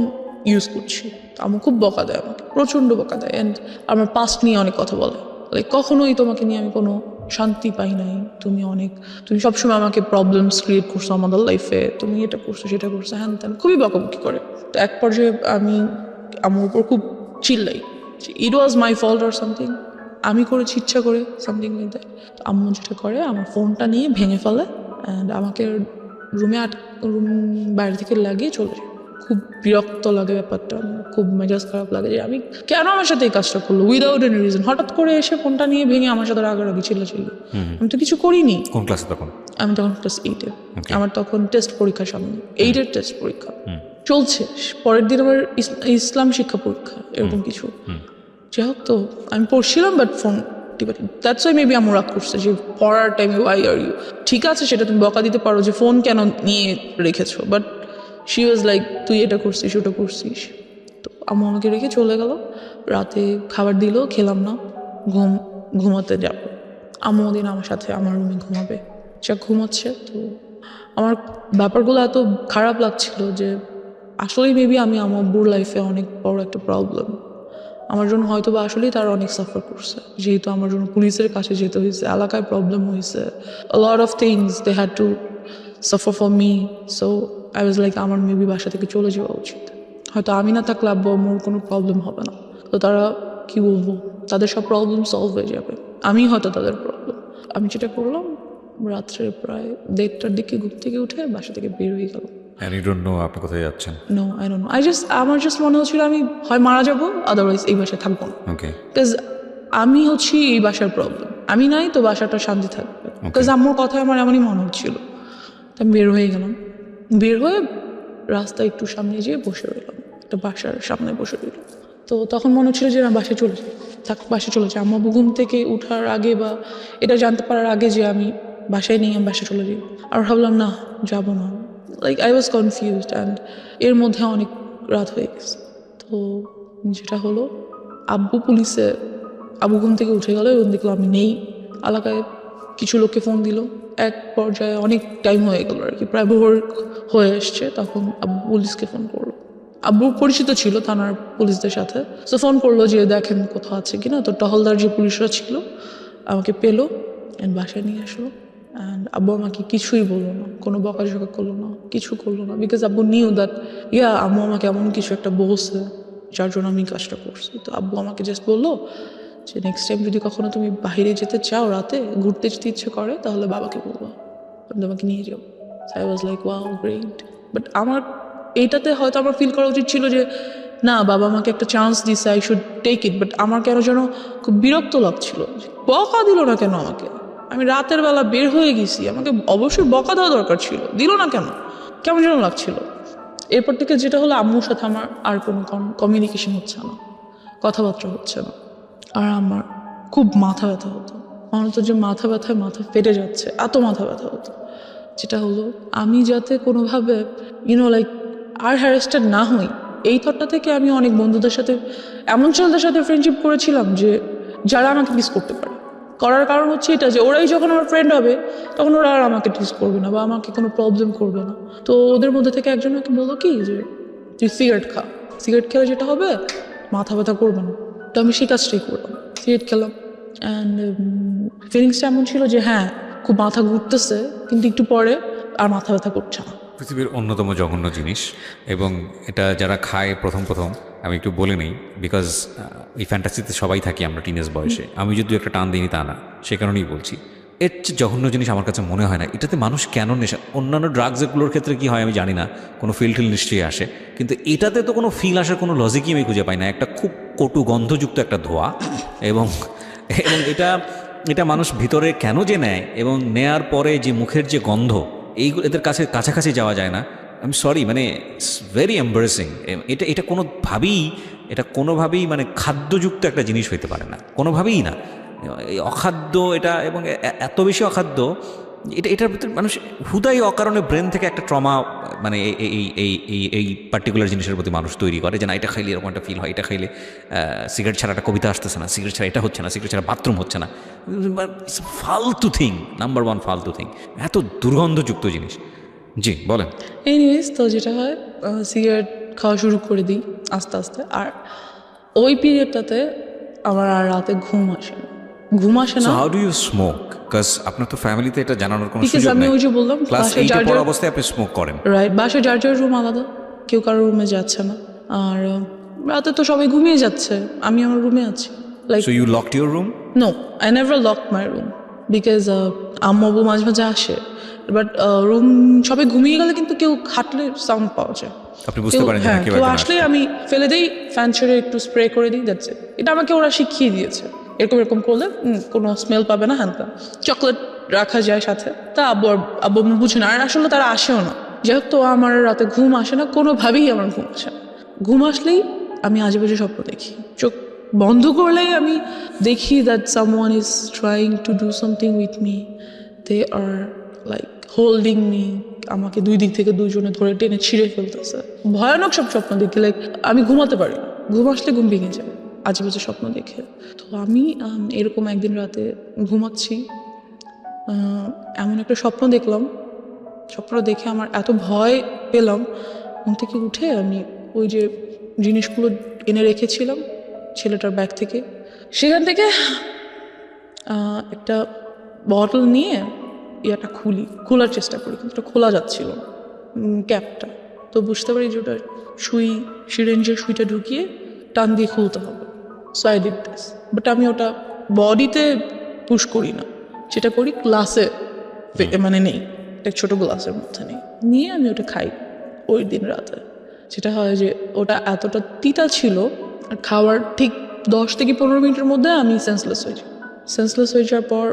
ইউজ করছি। আম্মু খুব বকা দেয় আমাকে, প্রচণ্ড বকা দেয়, অ্যান্ড আমার পাস্ট নিয়ে অনেক কথা বলে, লাইক কখনোই তোমাকে নিয়ে আমি কোনো শান্তি পাই নাই, তুমি সবসময় আমাকে প্রবলেমস ক্রিয়েট করছো আমাদের লাইফে, তুমি এটা করছো সেটা করছো, হ্যান ত্যান, খুবই বকাবকি করে। তো এক পর্যায়ে আমি আমার উপর খুব চিল্লাই, ইট ওয়াজ মাই ফল্ট অর সামথিং, আমি করেছি ইচ্ছা করে, সামথিং লাইক দ্যাট। তো আম্মু যেটা করে আমার ফোনটা নিয়ে ভেঙে ফেলে, অ্যান্ড আমাকে রুম বাইরে থেকে লাগিয়ে চলে যায়। খুব বিরক্ত লাগে ব্যাপারটা, আমার খুব মেজাজ খারাপ লাগে যে আমি কেন আমার সাথে এই কাজটা করলো উইদাউট এনি রিজন। হঠাৎ করে এসে ফোনটা নিয়ে ভেঙে আমার সাথে রাগারাগি চিল্লাচিল্লি, আমি তো কিছু করিনি। কোন ক্লাসে তখন? আমি তখন ক্লাস 8-এ, আমার তখন টেস্ট পরীক্ষা সামনে, 8-এর টেস্ট পরীক্ষা চলছে, পরের দিন আমার ইসলাম শিক্ষা পরীক্ষা, এরকম কিছু। যাই হোক, তো আমি পড়ছিলাম বাট ফোন টিপাটি, দ্যাটস ওয়াই মেবি আমার রাগ করছে যে পড়ার টাইমে ওয়াই আর ইউ, ঠিক আছে সেটা তুমি বকা দিতে পারো যে ফোন কেন নিয়ে রেখেছো, বাট শি ওয়াজ লাইক তুই এটা করছিস ওটা করছিস। তো আম্মু আমাকে রেখে চলে গেল, রাতে খাবার দিল, খেলাম না, ঘুমাতে যাব। আম্মু দিন আমার সাথে আমার রুমে ঘুমাবে, যা ঘুমাচ্ছে। তো আমার ব্যাপারগুলো এত খারাপ লাগছিল যে আসলেই মেবি আমি আমার আব্বুর লাইফে অনেক বড় একটা প্রবলেম। আমার জন্য হয়তো বা আসলেই তারা অনেক সাফার করছে, যেহেতু আমার জন্য পুলিশের কাছে যেতে হয়েছে, এলাকায় প্রবলেম হয়েছে, a lot of things they had to suffer for me. So I was like আমার মেবি বাসা থেকে চলে যাওয়া উচিত। হয়তো আমি না থাকলে আব্বু আম্মুর কোনো প্রবলেম হবে না, তো তারা কি বলবো, তাদের সব প্রবলেম সলভ হয়ে যাবে, আমি হয়তো তাদের প্রবলেম। আমি যেটা করলাম, রাত্রে প্রায় 1:30টার দিকে ঘুম থেকে উঠে বাসা থেকে বের হয়ে গেলাম। And you don't know আপনি কোথায় যাচ্ছেন? নো আই ডোন্ট নো, আমার জাস্ট মনে হচ্ছিল আমি হয় মারা যাবো, আদারওয়াইজ এই বাসায় থাকবো না। ওকে। বিকজ আমি হচ্ছি এই বাসার প্রবলেম, আমি নাই তো বাসাটা শান্তি থাকবে। বিকজ আম্মুর কথায় আমার এমনই মনে হচ্ছিল। তো আমি বের হয়ে গেলাম, বের হয়ে রাস্তায় একটু সামনে যেয়ে বসে রইলাম, একটা বাসার সামনে বসে রইলাম। তো তখন মনে হচ্ছিল যে না, বাসায় চলে যাই, থাক বাসায় চলে যাই। আম্মু ঘুম থেকে উঠার আগে বা এটা জানতে পারার আগে যে আমি বাসায় নেই, আমি বাসায় চলে যাই। আর ভাবলাম না, যাবো না। Like I was confused and এর মধ্যে অনেক রাত হয়ে গেছে। তো যেটা হলো, আব্বু ঘুম থেকে উঠে গেল এবং দেখলো আমি নেই। এলাকায় কিছু লোককে ফোন দিল, এক পর্যায়ে অনেক টাইম হয়ে গেল আর কি, প্রায় ভোর হয়ে এসছে। তখন আব্বু পুলিশকে ফোন করলো, আব্বু পরিচিত ছিল থানার পুলিশদের সাথে। তো ফোন করলো যে দেখেন কোথাও আছে কিনা। তো টহলদার যে পুলিশরা ছিল আমাকে পেলো অ্যান্ড বাসায় নিয়ে আসলো। অ্যান্ড আব্বু আমাকে কিছুই বললো না, কোনো বকাঝকা করলো না, কিছু করলো না। বিকজ আব্বু নিউ দ্যাট আম্মু আমাকে এমন কিছু একটা বলছে যার জন্য আমি কাজটা করছি। তো আব্বু আমাকে জাস্ট বললো যে নেক্সট টাইম যদি কখনো তুমি বাইরে যেতে চাও, রাতে ঘুরতে যেতে ইচ্ছে করে, তাহলে বাবাকে বলবা, আমি তোমাকে নিয়ে যাবো। I was like wow great. But আমার এইটাতে হয়তো আমার ফিল করা উচিত ছিল যে না, বাবা আমাকে একটা চান্স দিছে, I should take it. But আমার কেন যেন খুব বিরক্ত লাগছিল, বকা দিল না কেন আমাকে? আমি রাতের বেলা বের হয়ে গেছি, আমাকে অবশ্যই বকা দেওয়া দরকার ছিল, দিল না কেন? কেমন যেন লাগছিল। এরপর থেকে যেটা হলো, আম্মুর সাথে আমার আর কোনো কমিউনিকেশন হচ্ছে না, কথাবার্তা হচ্ছে না। আর আমার খুব মাথা ব্যথা হতো, মনে হতো যে মাথা ব্যথায় মাথা ফেটে যাচ্ছে, এত মাথা ব্যথা হতো। যেটা হলো, আমি যাতে কোনোভাবে লাইক আর হ্যারাসড না হই, এই থটটা থেকে আমি অনেক বন্ধুদের সাথে, এমন ছেলেদের সাথে ফ্রেন্ডশিপ করেছিলাম যে যারা আমাকে মিস করতে পারে। করার কারণ হচ্ছে এটা যে ওরাই যখন আমার ফ্রেন্ড হবে, তখন ওরা আর আমাকে টিস করবে না বা আমাকে কোনো প্রবলেম করবে না। তো ওদের মধ্যে থেকে একজন আমাকে বললো কি যে তুই সিগারেট খা, সিগারেট খেলে যেটা হবে, মাথা ব্যথা করবে না। তো আমি সেই কাজটাই করলাম, সিগারেট খেলাম। অ্যান্ড ফিলিংসটা এমন ছিল যে হ্যাঁ, খুব মাথা ঘুরতেছে, কিন্তু একটু পরে আর মাথা ব্যথা করছে না। পৃথিবীর অন্যতম জঘন্য জিনিস, এবং এটা যারা খায় প্রথম আমি একটু বলে নিই, বিকজ এই ফ্যান্টাসিতে সবাই থাকি আমরা টিনেজ বয়সে। আমি যদি একটা টান দিইনি তা না, সে কারণেই বলছি। এর চেয়ে জঘন্য জিনিস আমার কাছে মনে হয় না। এটাতে মানুষ কেন নেশা, অন্যান্য ড্রাগসগুলোর ক্ষেত্রে কি হয় আমি জানি না, কোনো ফিল নিশ্চয়ই আসে, কিন্তু এটাতে তো কোনো ফিল আসার কোনো লজিকই আমি খুঁজে পাই না। একটা খুব কটু গন্ধযুক্ত একটা ধোঁয়া, এবং এটা মানুষ ভিতরে কেন যে নেয়, এবং নেয়ার পরে যে মুখের যে গন্ধ, এইগুলো এদের কাছাকাছি যাওয়া যায় না। আমি সরি, মানে ইটস ভেরি এম্বারেসিং। এটা কোনোভাবেই মানে খাদ্যযুক্ত একটা জিনিস হইতে পারে না, কোনোভাবেই না। এই অখাদ্য এটা, এবং এত বেশি অখাদ্য, এটার ভিতরে মানুষ হুদাই অকারণে ব্রেন থেকে একটা ট্রমা, মানে এই পার্টিকুলার জিনিসের প্রতি মানুষ তৈরি করে যে না, এটা খাইলে এরকম একটা ফিল হয়, এটা খাইলে সিগারেট ছাড়া একটা কবিতা আসতেছে না, সিগারেট ছাড়া এটা হচ্ছে না, সিগারেট ছাড়া বাথরুম হচ্ছে না। ফালতু থিং, নাম্বার 1 ফালতু থিং, এত দুর্গন্ধযুক্ত জিনিস। জি বলেন। এনিওয়েজ, তো যেটা হয়, সিগারেট খাওয়া শুরু করে দিই আস্তে আস্তে। আর ওই পিরিয়ডটাতে আমার আর রাতে ঘুম আসে না। How do you smoke? Because আপনার তো ফ্যামিলিতে এটা জানানোর কোনো বিকজ সুযোগ আমি নেই। ওই যে বললাম, ক্লাস বাসায় 8 যার পড়া যার অবস্থায় আপনি স্মোক করেন, রাইট, বাসায় যার যার রুম আলাদা, কেউ কারোর রুমে যাচ্ছে না। আর রাতে তো সবাই ঘুমিয়ে যাচ্ছে, আমি আমার রুমে আছি। Like so you locked your room? No, I never lock my room, because আম্মু আব্বু মাঝে মাঝে আসে। বাট রুম সবাই ঘুমিয়ে গেলে কিন্তু কেউ হাঁটলে সাউন্ড পাওয়া যায়। আপনি বুঝতে পারেন যে হ্যাঁ, কেউ কেউ একজন আসলে আসছে। আমি ফেলে দিই, ফ্যান ছেড়ে একটু স্প্রে করে দিই, দ্যাটস ইট। এটা আমাকে ওরা শিখিয়ে দিয়েছে, এরকম করলে কোনো স্মেল পাবে না। হ্যাঁ, চকলেট রাখা যায় সাথে, তা আব্বু আম্মু বুঝে না। আর আসলে তারা আসেও না, যেহেতু আমার রাতে ঘুম আসে না, কোনোভাবেই আমার ঘুম আসে না। ঘুম আসলেই আমি আজে বাজে স্বপ্ন দেখি, চোখ বন্ধ করলেই আমি দেখি that someone is trying to do something with me, they are like holding me, আমাকে দুই দিক থেকে দুজনে ধরে টেনে ছিঁড়ে ফেলতেছে। ভয়ানক সব স্বপ্ন দেখি, লাইক আমি ঘুমাতে পারি না, ঘুম আসলে ঘুম ভেঙে যায় আজে বাজে স্বপ্ন দেখে। তো আমি এরকম একদিন রাতে ঘুমাচ্ছি, এমন একটা স্বপ্ন দেখলাম স্বপ্নটা দেখে আমার এত ভয় পেলাম, ঘুম থেকে উঠে আমি ওই যে জিনিসগুলো এনে রেখেছিলাম ছেলেটার ব্যাগ থেকে, সেখান থেকে একটা বটল নিয়ে ইয়াটা খোলার চেষ্টা করি, কিন্তু এটা খোলা যাচ্ছিল না, ক্যাপটা। তো বুঝতে পারি যে ওটা সিরিঞ্জের সুইটা ঢুকিয়ে টান দিয়ে খুলতে হবে। So I did this, but আমি ওটা বডিতে পুশ করি না, যেটা করি গ্লাসে, মানে নেই, একটা ছোটো গ্লাসের মধ্যে নিয়ে আমি ওটা খাই ওই দিন রাতে। যেটা হয় যে ওটা এতটা তিতা ছিল, আর খাওয়ার ঠিক 10 থেকে 15 মিনিটের মধ্যে আমি সেন্সলেস হয়ে যাওয়ার পর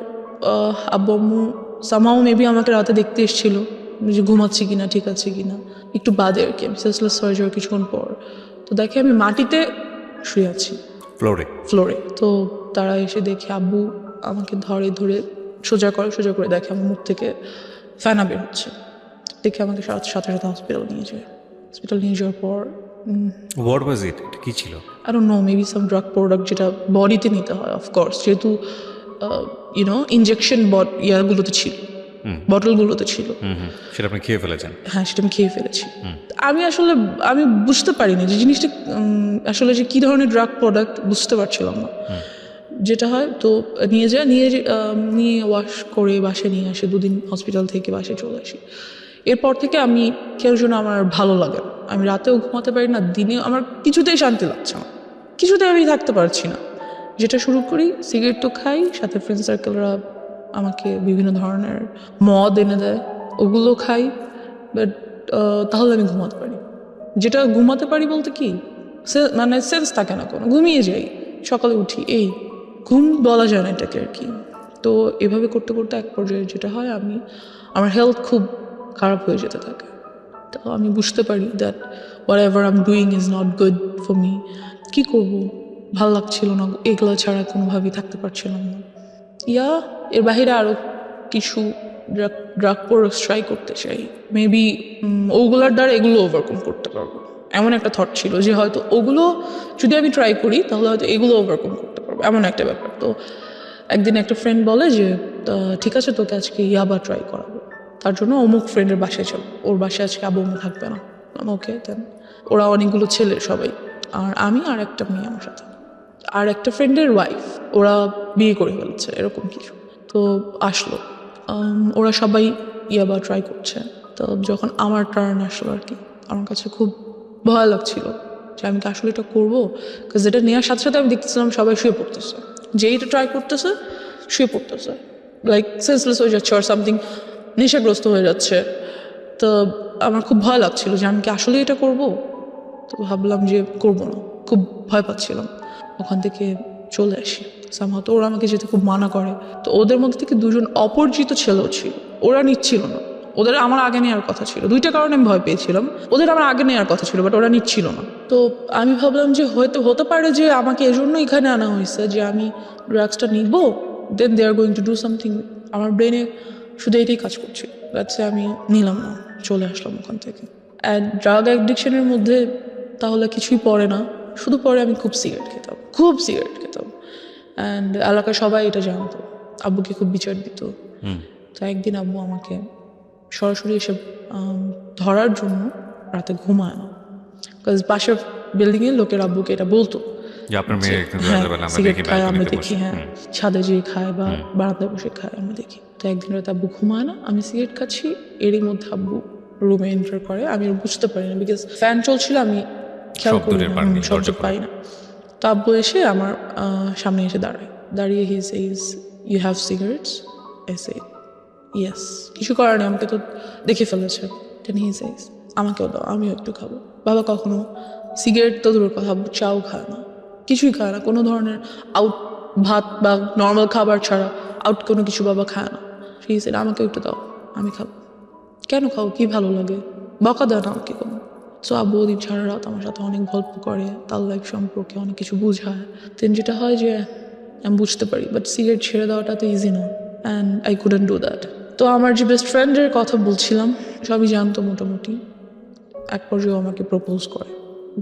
আব্বু আম্মু সামহাও মেবি আমাকে রাতে দেখতে এসেছিলো যে ঘুমাচ্ছি কিনা, ঠিক আছে কিনা, একটু বাদে আর কি। আমি সেন্সলেস হয়ে যাওয়ার কিছুক্ষণ পর তো দেখে আমি মাটিতে শুয়ে আছি, ফ্লোরে। তো তারা এসে দেখে, আব্বু আমাকে ধরে সোজা করে দেখে আমার মুখ থেকে ফেনা বের হচ্ছে, দেখে আমাকে সাথে হসপিটাল নিয়ে যাওয়ার পর হোয়াট ওয়াজ ইট, এটা কি ছিল? I don't know, maybe some drug product যেটা বডিতে নিতে হয়, অফকোর্স, যেহেতু ইনজেকশন ইয়াগুলোতে ছিল, বটলগুলোতে ছিল। সেটা আপনি খেয়ে ফেলেছেন? হ্যাঁ, সেটা আমি খেয়ে ফেলেছি। আমি বুঝতে পারিনি যে জিনিসটা আসলে যে কী ধরনের ড্রাগ প্রোডাক্ট, বুঝতে পারছিলাম না। যেটা হয় তো নিয়ে ওয়াশ করে বাসায় নিয়ে আসে, 2 দিন হসপিটাল থেকে বাসায় চলে আসি। এরপর থেকে আমি কেউ যেন আমার ভালো লাগে না, আমি রাতেও ঘুমাতে পারি না, দিনে আমার কিছুতেই শান্তি লাগছে না, কিছুতেই আমি থাকতে পারছি না। যেটা শুরু করি, সিগারেট তো খাই, সাথে ফ্রেন্ড সার্কেলরা আমাকে বিভিন্ন ধরনের মদ এনে দেয়, ওগুলো খাই, বাট তাহলে আমি ঘুমাতে পারি। যেটা ঘুমাতে পারি বলতে কি, মানে সেন্স থাকে না কোনো, ঘুমিয়ে যাই, সকালে উঠি, এই ঘুম বলা যায় না এটাকে আর কি। তো এভাবে করতে করতে এক পর্যায়ে যেটা হয়, আমার হেলথ খুব খারাপ হয়ে যেতে থাকে। তো আমি বুঝতে পারি that whatever I am doing is not good for me. কী করবো, ভাল লাগছিল না, এগুলো ছাড়া কোনোভাবেই থাকতে পারছিলাম না। এর বাহিরে আরও কিছু ড্রাগ প্রোডাক্টস ট্রাই করতে চাই, মেবি ওগুলোর দ্বারা এগুলো ওভারকাম করতে পারবো, এমন একটা থট ছিল যে হয়তো ওগুলো যদি আমি ট্রাই করি তাহলে হয়তো এগুলো ওভারকাম করতে পারবো, এমন একটা ব্যাপার। তো একদিন একটা ফ্রেন্ড বলে যে ঠিক আছে, তোকে আজকে ইয়াবা ট্রাই করাবো, তার জন্য অমুক ফ্রেন্ডের বাসায় চল, ওর বাসায় আজকে আব্বু আম্মু থাকবে না। ওকে, দেন ওরা অনেকগুলো ছেলে সবাই, আর আমি আর একটা মেয়ে আমার সাথে, আর একটা ফ্রেন্ডের ওয়াইফ, ওরা বিয়ে করে ফেলছে এরকম কিছু। তো আসলো, ওরা সবাই ইয়াবা ট্রাই করছে। তো যখন আমার টার্ন আসলো আর কি, আমার কাছে খুব ভয় লাগছিল যে আমি কি আসলে এটা করবো, কারণ যেটা নেওয়ার সাথে সাথে আমি দেখতেছিলাম সবাই শুয়ে পড়তেছে, যেইটা ট্রাই করতেছে শুয়ে পড়তেছে, লাইক সেন্সলেস হয়ে যাচ্ছে আর সামথিং, নেশাগ্রস্ত হয়ে যাচ্ছে। তো আমার খুব ভয় লাগছিল যে আমি কি আসলে এটা করব। তো ভাবলাম যে করব না, খুব ভয় পাচ্ছিলাম। ওখান থেকে চলে আসি সামহাও। তো ওরা আমাকে যেতে খুব মানা করে। তো ওদের মধ্যে থেকে 2জন অপরিচিত ছেলেও ছিল, ওরা নিচ্ছিল না, ওদের আমার আগে নেওয়ার কথা ছিল। 2টা কারণে আমি ভয় পেয়েছিলাম, ওদের আমার আগে নেওয়ার কথা ছিল, বাট ওরা নিচ্ছিল না। তো আমি ভাবলাম যে হতে পারে যে আমাকে এজন্য এখানে আনা হয়েছে যে আমি ড্রাগসটা নিব, then they are going to do something. আমার ব্রেনে শুধু এটাই কাজ করছে, যাচ্ছে আমি নিলাম না, চলে আসলাম ওখান থেকে। অ্যান্ড ড্রাগ অ্যাডিকশনের মধ্যে তাহলে কিছুই পড়ে না, শুধু পরে আমি খুব সিগারেট খেতাম। অ্যান্ড এলাকার সবাই এটা জানতো, আব্বুকে খুব বিচার দিত। তো একদিন আব্বু আমাকে সরাসরি এসে ধরার জন্য রাতে ঘুমায় না, বিকজ পাশের বিল্ডিংয়ে লোকের আব্বুকে এটা বলতো সিগারেট খায় আমরা দেখি, হ্যাঁ ছাদে যেয়ে খায় বা বারান্দায় বসে খায় আমরা দেখি। তো একদিন রাতে আব্বু ঘুমায় না, আমি সিগারেট খাচ্ছি, এরই মধ্যে আব্বু রুমে এন্টার করে। আমি বুঝতে পারি না, বিকজ ফ্যান চলছিল, আমি খেয়াল করি না, শব্দ পাই না। তো আব্বু এসে আমার সামনে এসে দাঁড়িয়ে he says, you have cigarettes? I say yes. কিছু করার নেই, আমাকে তো দেখে ফেলেছে। দেন হি সেজ, আমাকেও দাও, আমিও একটু খাবো। বাবা কখনো সিগারেট তো দূরের কথা, চাও খায় না, কিছুই খায় না, কোনো ধরনের আউট ভাত বা নর্মাল খাবার ছাড়া আউট কোনো কিছু বাবা খায় না। সেই সেটা আমাকে একটু দাও, আমি খাবো। কেন খাও, কি ভালো লাগে, বকা দেয় না আমাকে কোনো। সো আব্বু ওদিন সারা রাত আমার সাথে অনেক গল্প করে, তার লাইফ সম্পর্কে অনেক কিছু বুঝায়। দেন যেটা হয় যে আমি বুঝতে পারি, বাট সিগারেট ছেড়ে দেওয়াটা তো ইজি না, and I couldn't do that. তো আমার যে বেস্ট ফ্রেন্ডের কথা বলছিলাম, সবই জানতো মোটামুটি। এক পর্যায়ে আমাকে প্রপোজ করে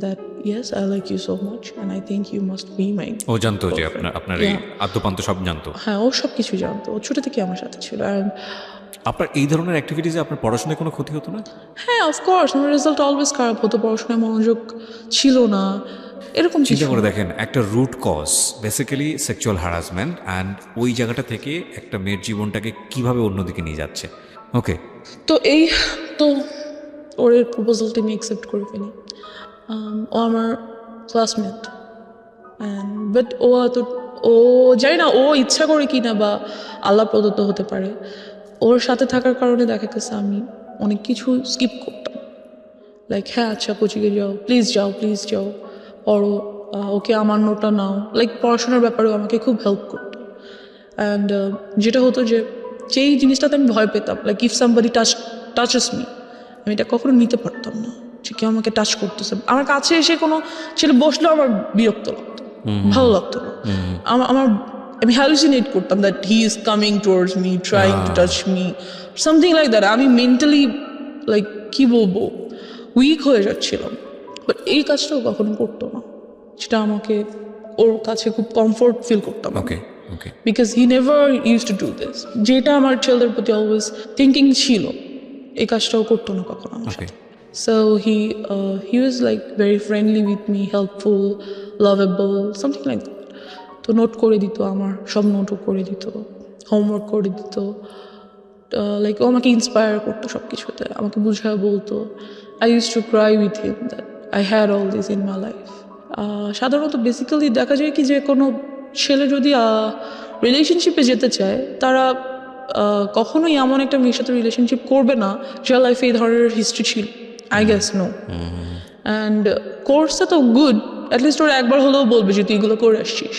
that yes, I like you so much and I think you must be my girlfriend. ও জানতো যে আপনার এই আদ্যপান্ত সব জানতো? হ্যাঁ, ও সব কিছু জানতো, ও ছোটো থেকে আমার সাথে ছিল। অ্যান্ড আপনার এই ধরনের অ্যাক্টিভিটিসে আপনার পড়াশোনায় কোনো ক্ষতি হতো না? হ্যাঁ, অফকোর্স আমার রেজাল্ট অলওয়েজ খারাপ হতো, পড়াশোনায় মনোযোগ ছিল না, এরকম চিন্তা কিছু করে না। দেখেন, একটা root cause basically sexual harassment, and ওই জায়গাটা থেকে একটা মেয়ের জীবনটাকে কিভাবে অন্যদিকে নিয়ে যাচ্ছে। ওকে, তো ওর প্রপোজালটা আমি অ্যাকসেপ্ট করে ফেলি। ও আমার ক্লাসমেট, বাট ও জানি না ও ইচ্ছা করে কি না বা আল্লাহ প্রদত্ত হতে পারে, ওর সাথে থাকার কারণে দেখা গেছে আমি অনেক কিছু স্কিপ করতাম। লাইক হ্যাঁ আচ্ছা কোচিংয়ে যাও, প্লিজ যাও পড়ো, ওকে আমার নোটটা নাও, লাইক পড়াশোনার ব্যাপারেও আমাকে খুব হেল্প করতো। অ্যান্ড যেটা হতো যেই জিনিসটাতে আমি ভয় পেতাম, like if somebody touches me, আমি এটা কখনো নিতে পারতাম না যে কেউ আমাকে টাচ করতেছে। আমার কাছে এসে কোনো ছেলে বসলেও আমার বিরক্ত লাগতো, ভালো লাগতো না। আমার আমি হ্যালুসিনেট করতাম that he is coming towards me, trying to touch me, something like that. আমি মেন্টালি লাইক কী বলবো, উইক হয়ে যাচ্ছিলাম। বাট এই কাজটাও কখনো করতো না, যেটা আমাকে ওর কাছে খুব কমফোর্ট ফিল করতাম। Okay, okay. Because he never use to do this, যেটা আমার ছেলেদের প্রতি অলওয়েজ থিঙ্কিং ছিল, এই কাজটাও করতো না কখনো আমার সাথে। So he was like very friendly with me, helpful, lovable, something like that. তো নোট করে দিত, আমার সব নোটও করে দিত, হোমওয়ার্ক করে দিত, লাইক ও আমাকে ইন্সপায়ার করতো সব কিছুতে, আমাকে বুঝায় বলতো। I use to cry with him that I had all this in my life. সাধারণত বেসিক্যালি দেখা যায় কি যে কোনো ছেলে যদি রিলেশনশিপে যেতে চায়, তারা কখনোই এমন একটা মেয়ের সাথে রিলেশনশিপ করবে না যার লাইফে এই ধরনের হিস্ট্রি ছিল। I guess no. অ্যান্ড কোর্সটা তো গুড, অ্যাটলিস্ট ওরা একবার হলেও বলবে যে তুই এগুলো করে আসছিস।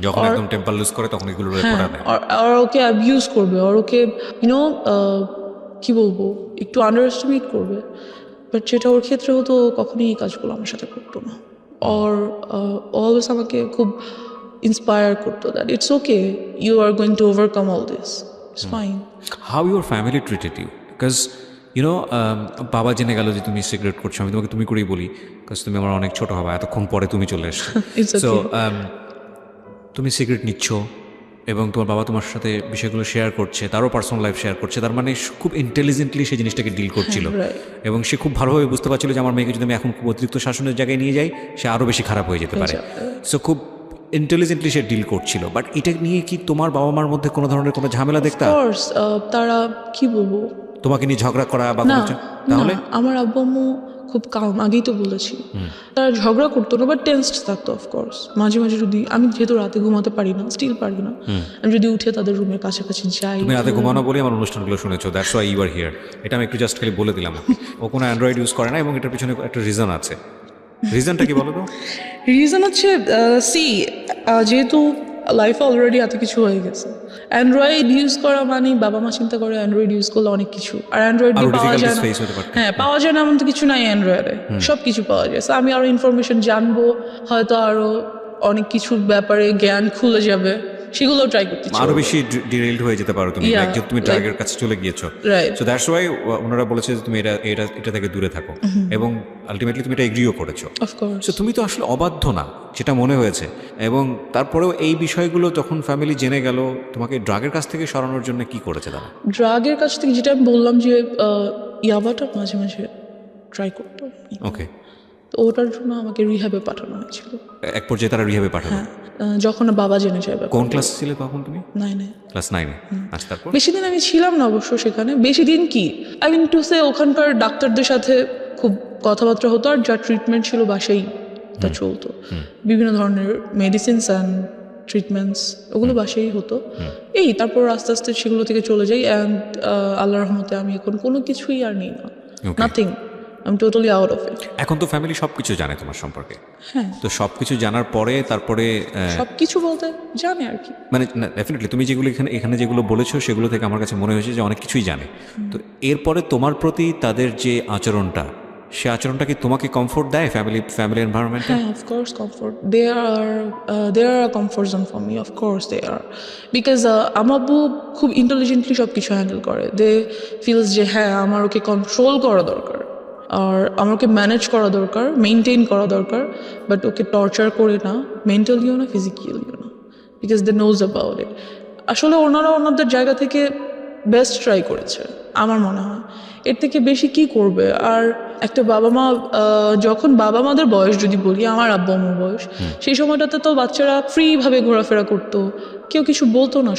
যখন একদম টেম্পার লুজ করে তখন এগুলো হ্যাঁ, রেকর্ড দেয়। আর ওকে অ্যাবিউজ করবে, আর ওকে ইউনো কী বলবো, একটু আন্ডার এস্টিমেট করবে। বাট যেটা ওর ক্ষেত্রে হতো, কখনোই এই কাজগুলো আমার সাথে করতো না। আর অলওয়েজ আমাকে খুব ইন্সপায়ার করতো that it's okay, you are going to overcome all this, it's fine. How your family treated you? Because বাবা জেনে গেল যে তুমি সিগারেট করছো, আমি তোমাকে তুমি করেই বলি, বিকজ তুমি আমার অনেক ছোটো হবা, এতক্ষণ পরে তুমি চলে এসছো। It's okay. সো তুমি সিগারেট নিচ্ছ এবং তোমার বাবা তোমার সাথে বিষয়গুলো শেয়ার করছে, তারও পার্সোনাল লাইফ শেয়ার করছে, তার মানে খুব ইন্টেলিজেন্টলি সেই জিনিসটাকে ডিল করছিল। right. এবং সে খুব ভালোভাবে বুঝতে পারছিল যে আমার মেয়েকে যদি আমি এখন খুব অতিরিক্ত শাসনের জায়গায় নিয়ে যাই, সে আরও বেশি খারাপ হয়ে যেতে পারে। সো খুব ইন্টেলিজেন্টলি সে ডিল করছিল। বাট এটা নিয়ে কি তোমার বাবা মার মধ্যে কোনো ধরনের কোনো ঝামেলা দেখতা? কোর্স তারা কি বলবো, তোমাকে নিয়ে ঝগড়া করা বা না কোনো তাহলে? না, আমার আব্বু আম্মু খুব কাম, আগেই তো বলেছি। তারা ঝগড়া করতো না, বাট টেন্সড থাকতো অফকোর্স। মাঝে মাঝে যদি আমি যেহেতু রাতে ঘুমাতে পারি না, স্টিল পারি না, আমি যদি উঠে তাদের রুমের কাছাকাছি যাই। তুমি রাতে ঘুমানো বলে আমার অনুষ্ঠানগুলো শুনেছো, that's why you are here. এটা আমি একটু জাস্ট খালি বলে দিলাম। ও কোনো অ্যান্ড্রয়েড ইউজ করে না এবং এটার পিছনে একটা রিজন আছে। রিজনটা কি বলো তো? রিজন হচ্ছে যেহেতু লাইফে অলরেডি এত কিছু হয়ে গেছে, অ্যান্ড্রয়েড ইউজ করা মানে বাবা মা চিন্তা করে অ্যান্ড্রয়েড ইউজ করলে অনেক কিছু, আর অ্যান্ড্রয়েড দিয়ে পাওয়া যায় না। হ্যাঁ, পাওয়া যায় না এমন তো কিছু নাই, অ্যান্ড্রয়েডে সব কিছু পাওয়া যায়। So আমি আরো ইনফরমেশন জানবো, হয়তো আরো অনেক কিছুর ব্যাপারে জ্ঞান খুলে যাবে, সেগুলো ট্রাই করতে চাই। আরো বেশি ডিরেইলড হয়ে যেতে পারো তুমি, Yeah, যেহেতু তুমি ড্রাগের কাছে চলে গিয়েছো। রাইট। সো দ্যাটস ওয়াই ওনারা বলেছে যে তুমি এটা থেকে দূরে থাকো, এবং আলটিমেটলি তুমি এটা এগ্রিও করেছো। অফকোর্স। সো তুমি তো আসলে অবাধ্য না, যেটা মনে হয়েছে। এবং তারপরেও এই বিষয়গুলো যখন ফ্যামিলি জেনে গেল, তোমাকে ড্রাগের কাছ থেকে সরানোর জন্য কি করেছে তারা? ড্রাগের কাছ থেকে যেটা আমি বললাম যে ইয়াবাটা মাঝে মাঝে ট্রাই করতো। ওকে। তো ওটার জন্য আমাকে রিহ্যাবে পাঠানো হয়েছিল। এক পর্যায়ে তারা রিহ্যাবে পাঠাবে? হ্যাঁ, যখন বাবা জেনে যাবে। কোন ক্লাস ছিলে তখন তুমি? 9-এ। ক্লাস 9-এ। আচ্ছা, তারপর? বেশি দিন আমি ছিলাম না অবশ্য সেখানে। বেশি দিন কি, আই মিন টু সে, ওখানকার ডাক্তারদের সাথে খুব কথাবার্তা হতো, আর যা ট্রিটমেন্ট ছিল বাসাই তা চলতো। বিভিন্ন ধরনের মেডিসিনস অ্যান্ড ট্রিটমেন্টস ওগুলো বাসাই হতো। তারপর আস্তে আস্তে সেগুলো থেকে চলে যাই। অ্যান্ড আল্লাহর রহমতে আমি এখন কোনো কিছুই আর নিই না, nothing, I am totally out of it. এখন তো ফ্যামিলি সব কিছু জানে তোমার সম্পর্কে। হ্যাঁ, তো সব কিছু জানার পরে তারপরে সব কিছু বলতে জানে আর কি। মানে ডেফিনেটলি তুমি যেগুলো এখানে যেগুলো বলেছো, সেগুলো থেকে আমার কাছে মনে হয়েছে যে অনেক কিছুই জানে। তো এরপরে তোমার প্রতি তাদের যে আচরণটা, সে আচরণটা কি তোমাকে কমফোর্ট দেয় ফ্যামিলি এনভায়রনমেন্টে? হ্যাঁ, of course comfort. They are a comfort zone for me, of course they are. Because আমার আব্বু খুব ইন্টেলিজেন্টলি সব কিছু হ্যান্ডেল করে। দে ফিলস যে হ্যাঁ, আমার ওকে কন্ট্রোল করা দরকার, আর আমার ওকে ম্যানেজ করা দরকার, মেনটেন করা দরকার, বাট ওকে টর্চার করে না, মেন্টালিও না, ফিজিক্যালিও না, because they knows about it. আসলে ওনারা ওনাদের জায়গা থেকে বেস্ট ট্রাই করেছে আমার মনে হয়। এর থেকে বেশি কি করবে? আর একটা বাবা মা যখন বাবা মাদের বয়স যদি বলি, আমার আব্বু আম্মুর বয়স, সেই সময়টাতে তো বাচ্চারা ফ্রিভাবে ঘোরাফেরা করতো, কেউ কিছু বলতো না,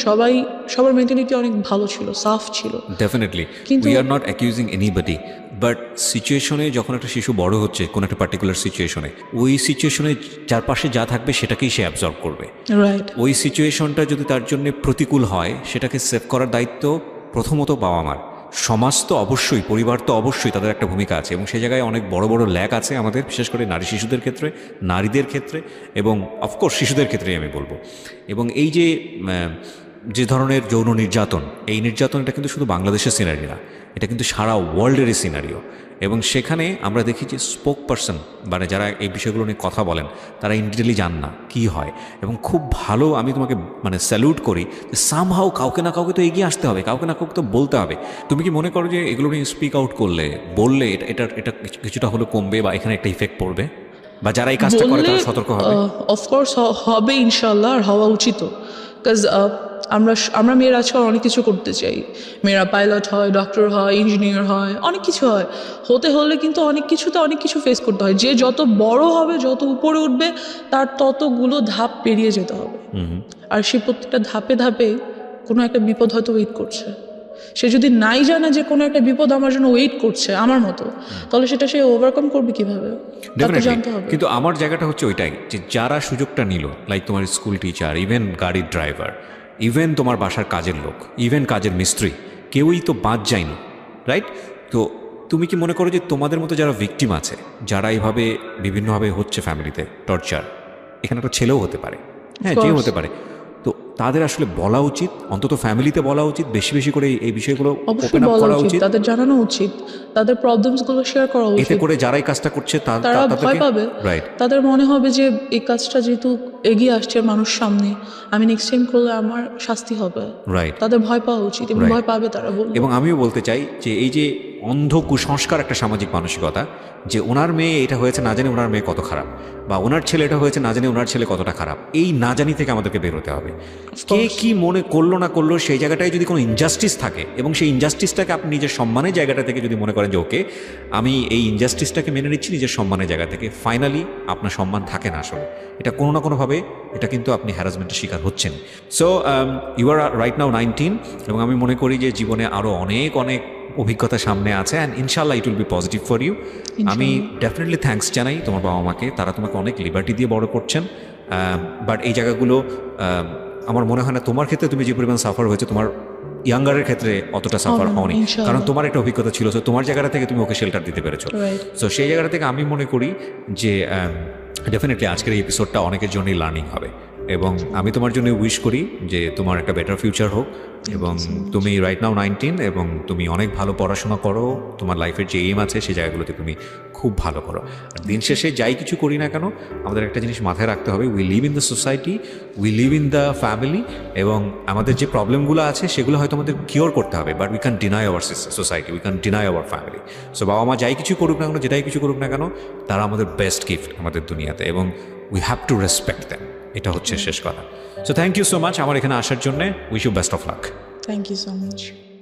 সবার মেন্টালিটি অনেক ভালো ছিল, সাফ ছিল। ডেফিনেটলি কিন্তু- we are not accusing anybody, but সিচুয়েশনে যখন একটা শিশু বড় হচ্ছে কোনো একটা পার্টিকুলার সিচুয়েশনে, ওই সিচুয়েশনে চারপাশে যা থাকবে সেটাকেই সে অ্যাবজর্ব করবে। রাইট। ওই সিচুয়েশনটা যদি তার জন্য প্রতিকূল হয়, সেটাকে সেভ করার দায়িত্ব প্রথমত বাবা মার। সমাজ তো অবশ্যই, পরিবার তো অবশ্যই, তাদের একটা ভূমিকা আছে, এবং সেই জায়গায় অনেক বড় বড় ল্যাক আছে আমাদের, বিশেষ করে নারী শিশুদের ক্ষেত্রে, নারীদের ক্ষেত্রে, এবং অফকোর্স শিশুদের ক্ষেত্রেই আমি বলবো। এবং এই যে ধরনের যৌন নির্যাতন, এই নির্যাতনটা কিন্তু শুধু বাংলাদেশের সিনারি না, এটা কিন্তু সারা ওয়ার্ল্ডেরই সিনারিও। এবং সেখানে আমরা দেখি যে স্পোক পারসন, মানে যারা এই বিষয়গুলো নিয়ে কথা বলেন, তারা ইনডিটেলি জান না কী হয়। এবং খুব ভালো, আমি তোমাকে মানে স্যালুট করি যে সামহাও কাউকে না কাউকে তো এগিয়ে আসতে হবে, কাউকে না কাউকে তো বলতে হবে। তুমি কি মনে করো যে এগুলো নিয়ে স্পিক আউট বললে এটা কিছুটা হলো কমবে, বা এখানে একটা ইফেক্ট পড়বে, বা যারা এই কাজটা করে তারা সতর্ক হবে? অফকোর্স হবে ইনশাল্লাহ, আর হওয়া উচিত। বিকজ আমরা মেয়েরা আজকাল অনেক কিছু করতে চাই। মেয়েরা পাইলট হয়, ডক্টর হয়, ইঞ্জিনিয়ার হয়, অনেক কিছু হয়। হতে হলে কিন্তু অনেক কিছু ফেস করতে হয়। যে যত বড় হবে, যত উপরে উঠবে, তার ততগুলো ধাপ পেরিয়ে যেতে হবে। আর সে প্রত্যেকটা ধাপে ধাপে কোনো একটা বিপদ হয়তো ওয়েট করছে। সে যদি নাই জানে যে কোনো একটা বিপদ আমার জন্য ওয়েট করছে আমার মতো, তাহলে সেটা সে ওভারকাম করবে কিভাবে? তাকে জানতে হবে। কিন্তু আমার জায়গাটা হচ্ছে ওইটাই, যে যারা সুযোগটা নিল, লাইক তোমার স্কুল টিচার, ইভেন গাড়ির ড্রাইভার, ইভেন তোমার বাসার কাজের লোক, ইভেন কাজের মিস্ত্রি, কেউই তো বাদ যায়নি, রাইট? তো তুমি কি মনে করো যে তোমাদের মতো যারা ভিকটিম আছে, যারা এইভাবে বিভিন্নভাবে হচ্ছে ফ্যামিলিতে টর্চার, এখানে একটা ছেলেও হতে পারে, হ্যাঁ, যেও হতে পারে, তো তাদের আসলে বলা উচিত, অন্তত ফ্যামিলিতে বলা উচিত, বেশি বেশি করে এই বিষয়গুলো অবশ্যই ওপেন আপ বলা করা উচিত, উচিত। তাদের জানানো উচিত, তাদের প্রবলেমসগুলো শেয়ার করা এতে উচিত। করে যারাই কাজটা করছে তারা ভয় পাবে, রাইট, তাদের মনে হবে যে এই কাজটা যেহেতু এগিয়ে আসছে মানুষ সামনে, আমি নেক্সট টাইম করলে আমার শাস্তি হবে। রাইট। তাদের ভয় পাওয়া উচিত, এবং Right. ভয় পাবে তারা, বলবো। এবং আমিও বলতে চাই যে এই যে অন্ধ কুসংস্কার একটা সামাজিক মানসিকতা, যে ওনার মেয়ে এটা হয়েছে না জানি ওনার মেয়ে কত খারাপ, বা ওনার ছেলে এটা হয়েছে না জানি ওনার ছেলে কতটা খারাপ, এই না জানি থেকে আমাদেরকে বের হতে হবে। কে কি মনে করলো না করলো, সেই জায়গাটায় যদি কোনো ইনজাস্টিস থাকে, এবং সেই ইনজাস্টিসটাকে আপনি নিজের সম্মানের জায়গাটা থেকে যদি মনে করেন যে ওকে আমি এই ইনজাস্টিসটাকে মেনে নিচ্ছি নিজের সম্মানের জায়গা থেকে, ফাইনালি আপনার সম্মান থাকে না আসলে, এটা কোনো না কোনোভাবে এটা কিন্তু আপনি হ্যারাসমেন্টের শিকার হচ্ছেন। So you are right now 19, এবং আমি মনে করি যে জীবনে আরও অনেক অনেক অভিজ্ঞতা সামনে আছে, অ্যান্ড ইনশাল্লাহ it will be positive for you. আমি ডেফিনেটলি থ্যাঙ্কস জানাই তোমার বাবা মাকে, তারা তোমাকে অনেক লিবার্টি দিয়ে বড় করছেন। বাট এই জায়গাগুলো আমার মনে হয় না তোমার ক্ষেত্রে তুমি যে পরিমাণ সাফার হয়েছে, তোমার ইয়াঙ্গারের ক্ষেত্রে অতটা সাফার হওনি, কারণ তোমার একটা অভিজ্ঞতা ছিল, তো তোমার জায়গাটা থেকে তুমি ওকে শেল্টার দিতে পেরেছো। সো সেই জায়গাটা থেকে আমি মনে করি যে ডেফিনেটলি আজকের এই এপিসোডটা অনেকের জন্যই লার্নিং হবে, এবং আমি তোমার জন্য উইশ করি যে তোমার একটা বেটার ফিউচার হোক, এবং তুমি রাইট নাও 19, এবং তুমি অনেক ভালো পড়াশোনা করো, তোমার লাইফের যে এইম আছে সেই জায়গাগুলোতে তুমি খুব ভালো করো। আর দিন শেষে যাই কিছু করি না কেন, আমাদের একটা জিনিস মাথায় রাখতে হবে, we live in the society, we live in the family, এবং আমাদের যে প্রবলেমগুলো আছে সেগুলো হয়তো আমাদের কিওর করতে হবে, but we can deny our society, we can deny our family. So বাবা মা যাই কিছু করুক না কেন, যেটাই কিছু করুক না কেন, তারা আমাদের বেস্ট গিফট আমাদের দুনিয়াতে, এবং we have to respect them, এটা হচ্ছে শেষ কথা। So thank you so much আমার এখানে আসার জন্য, wish you best of luck. Thank you so much.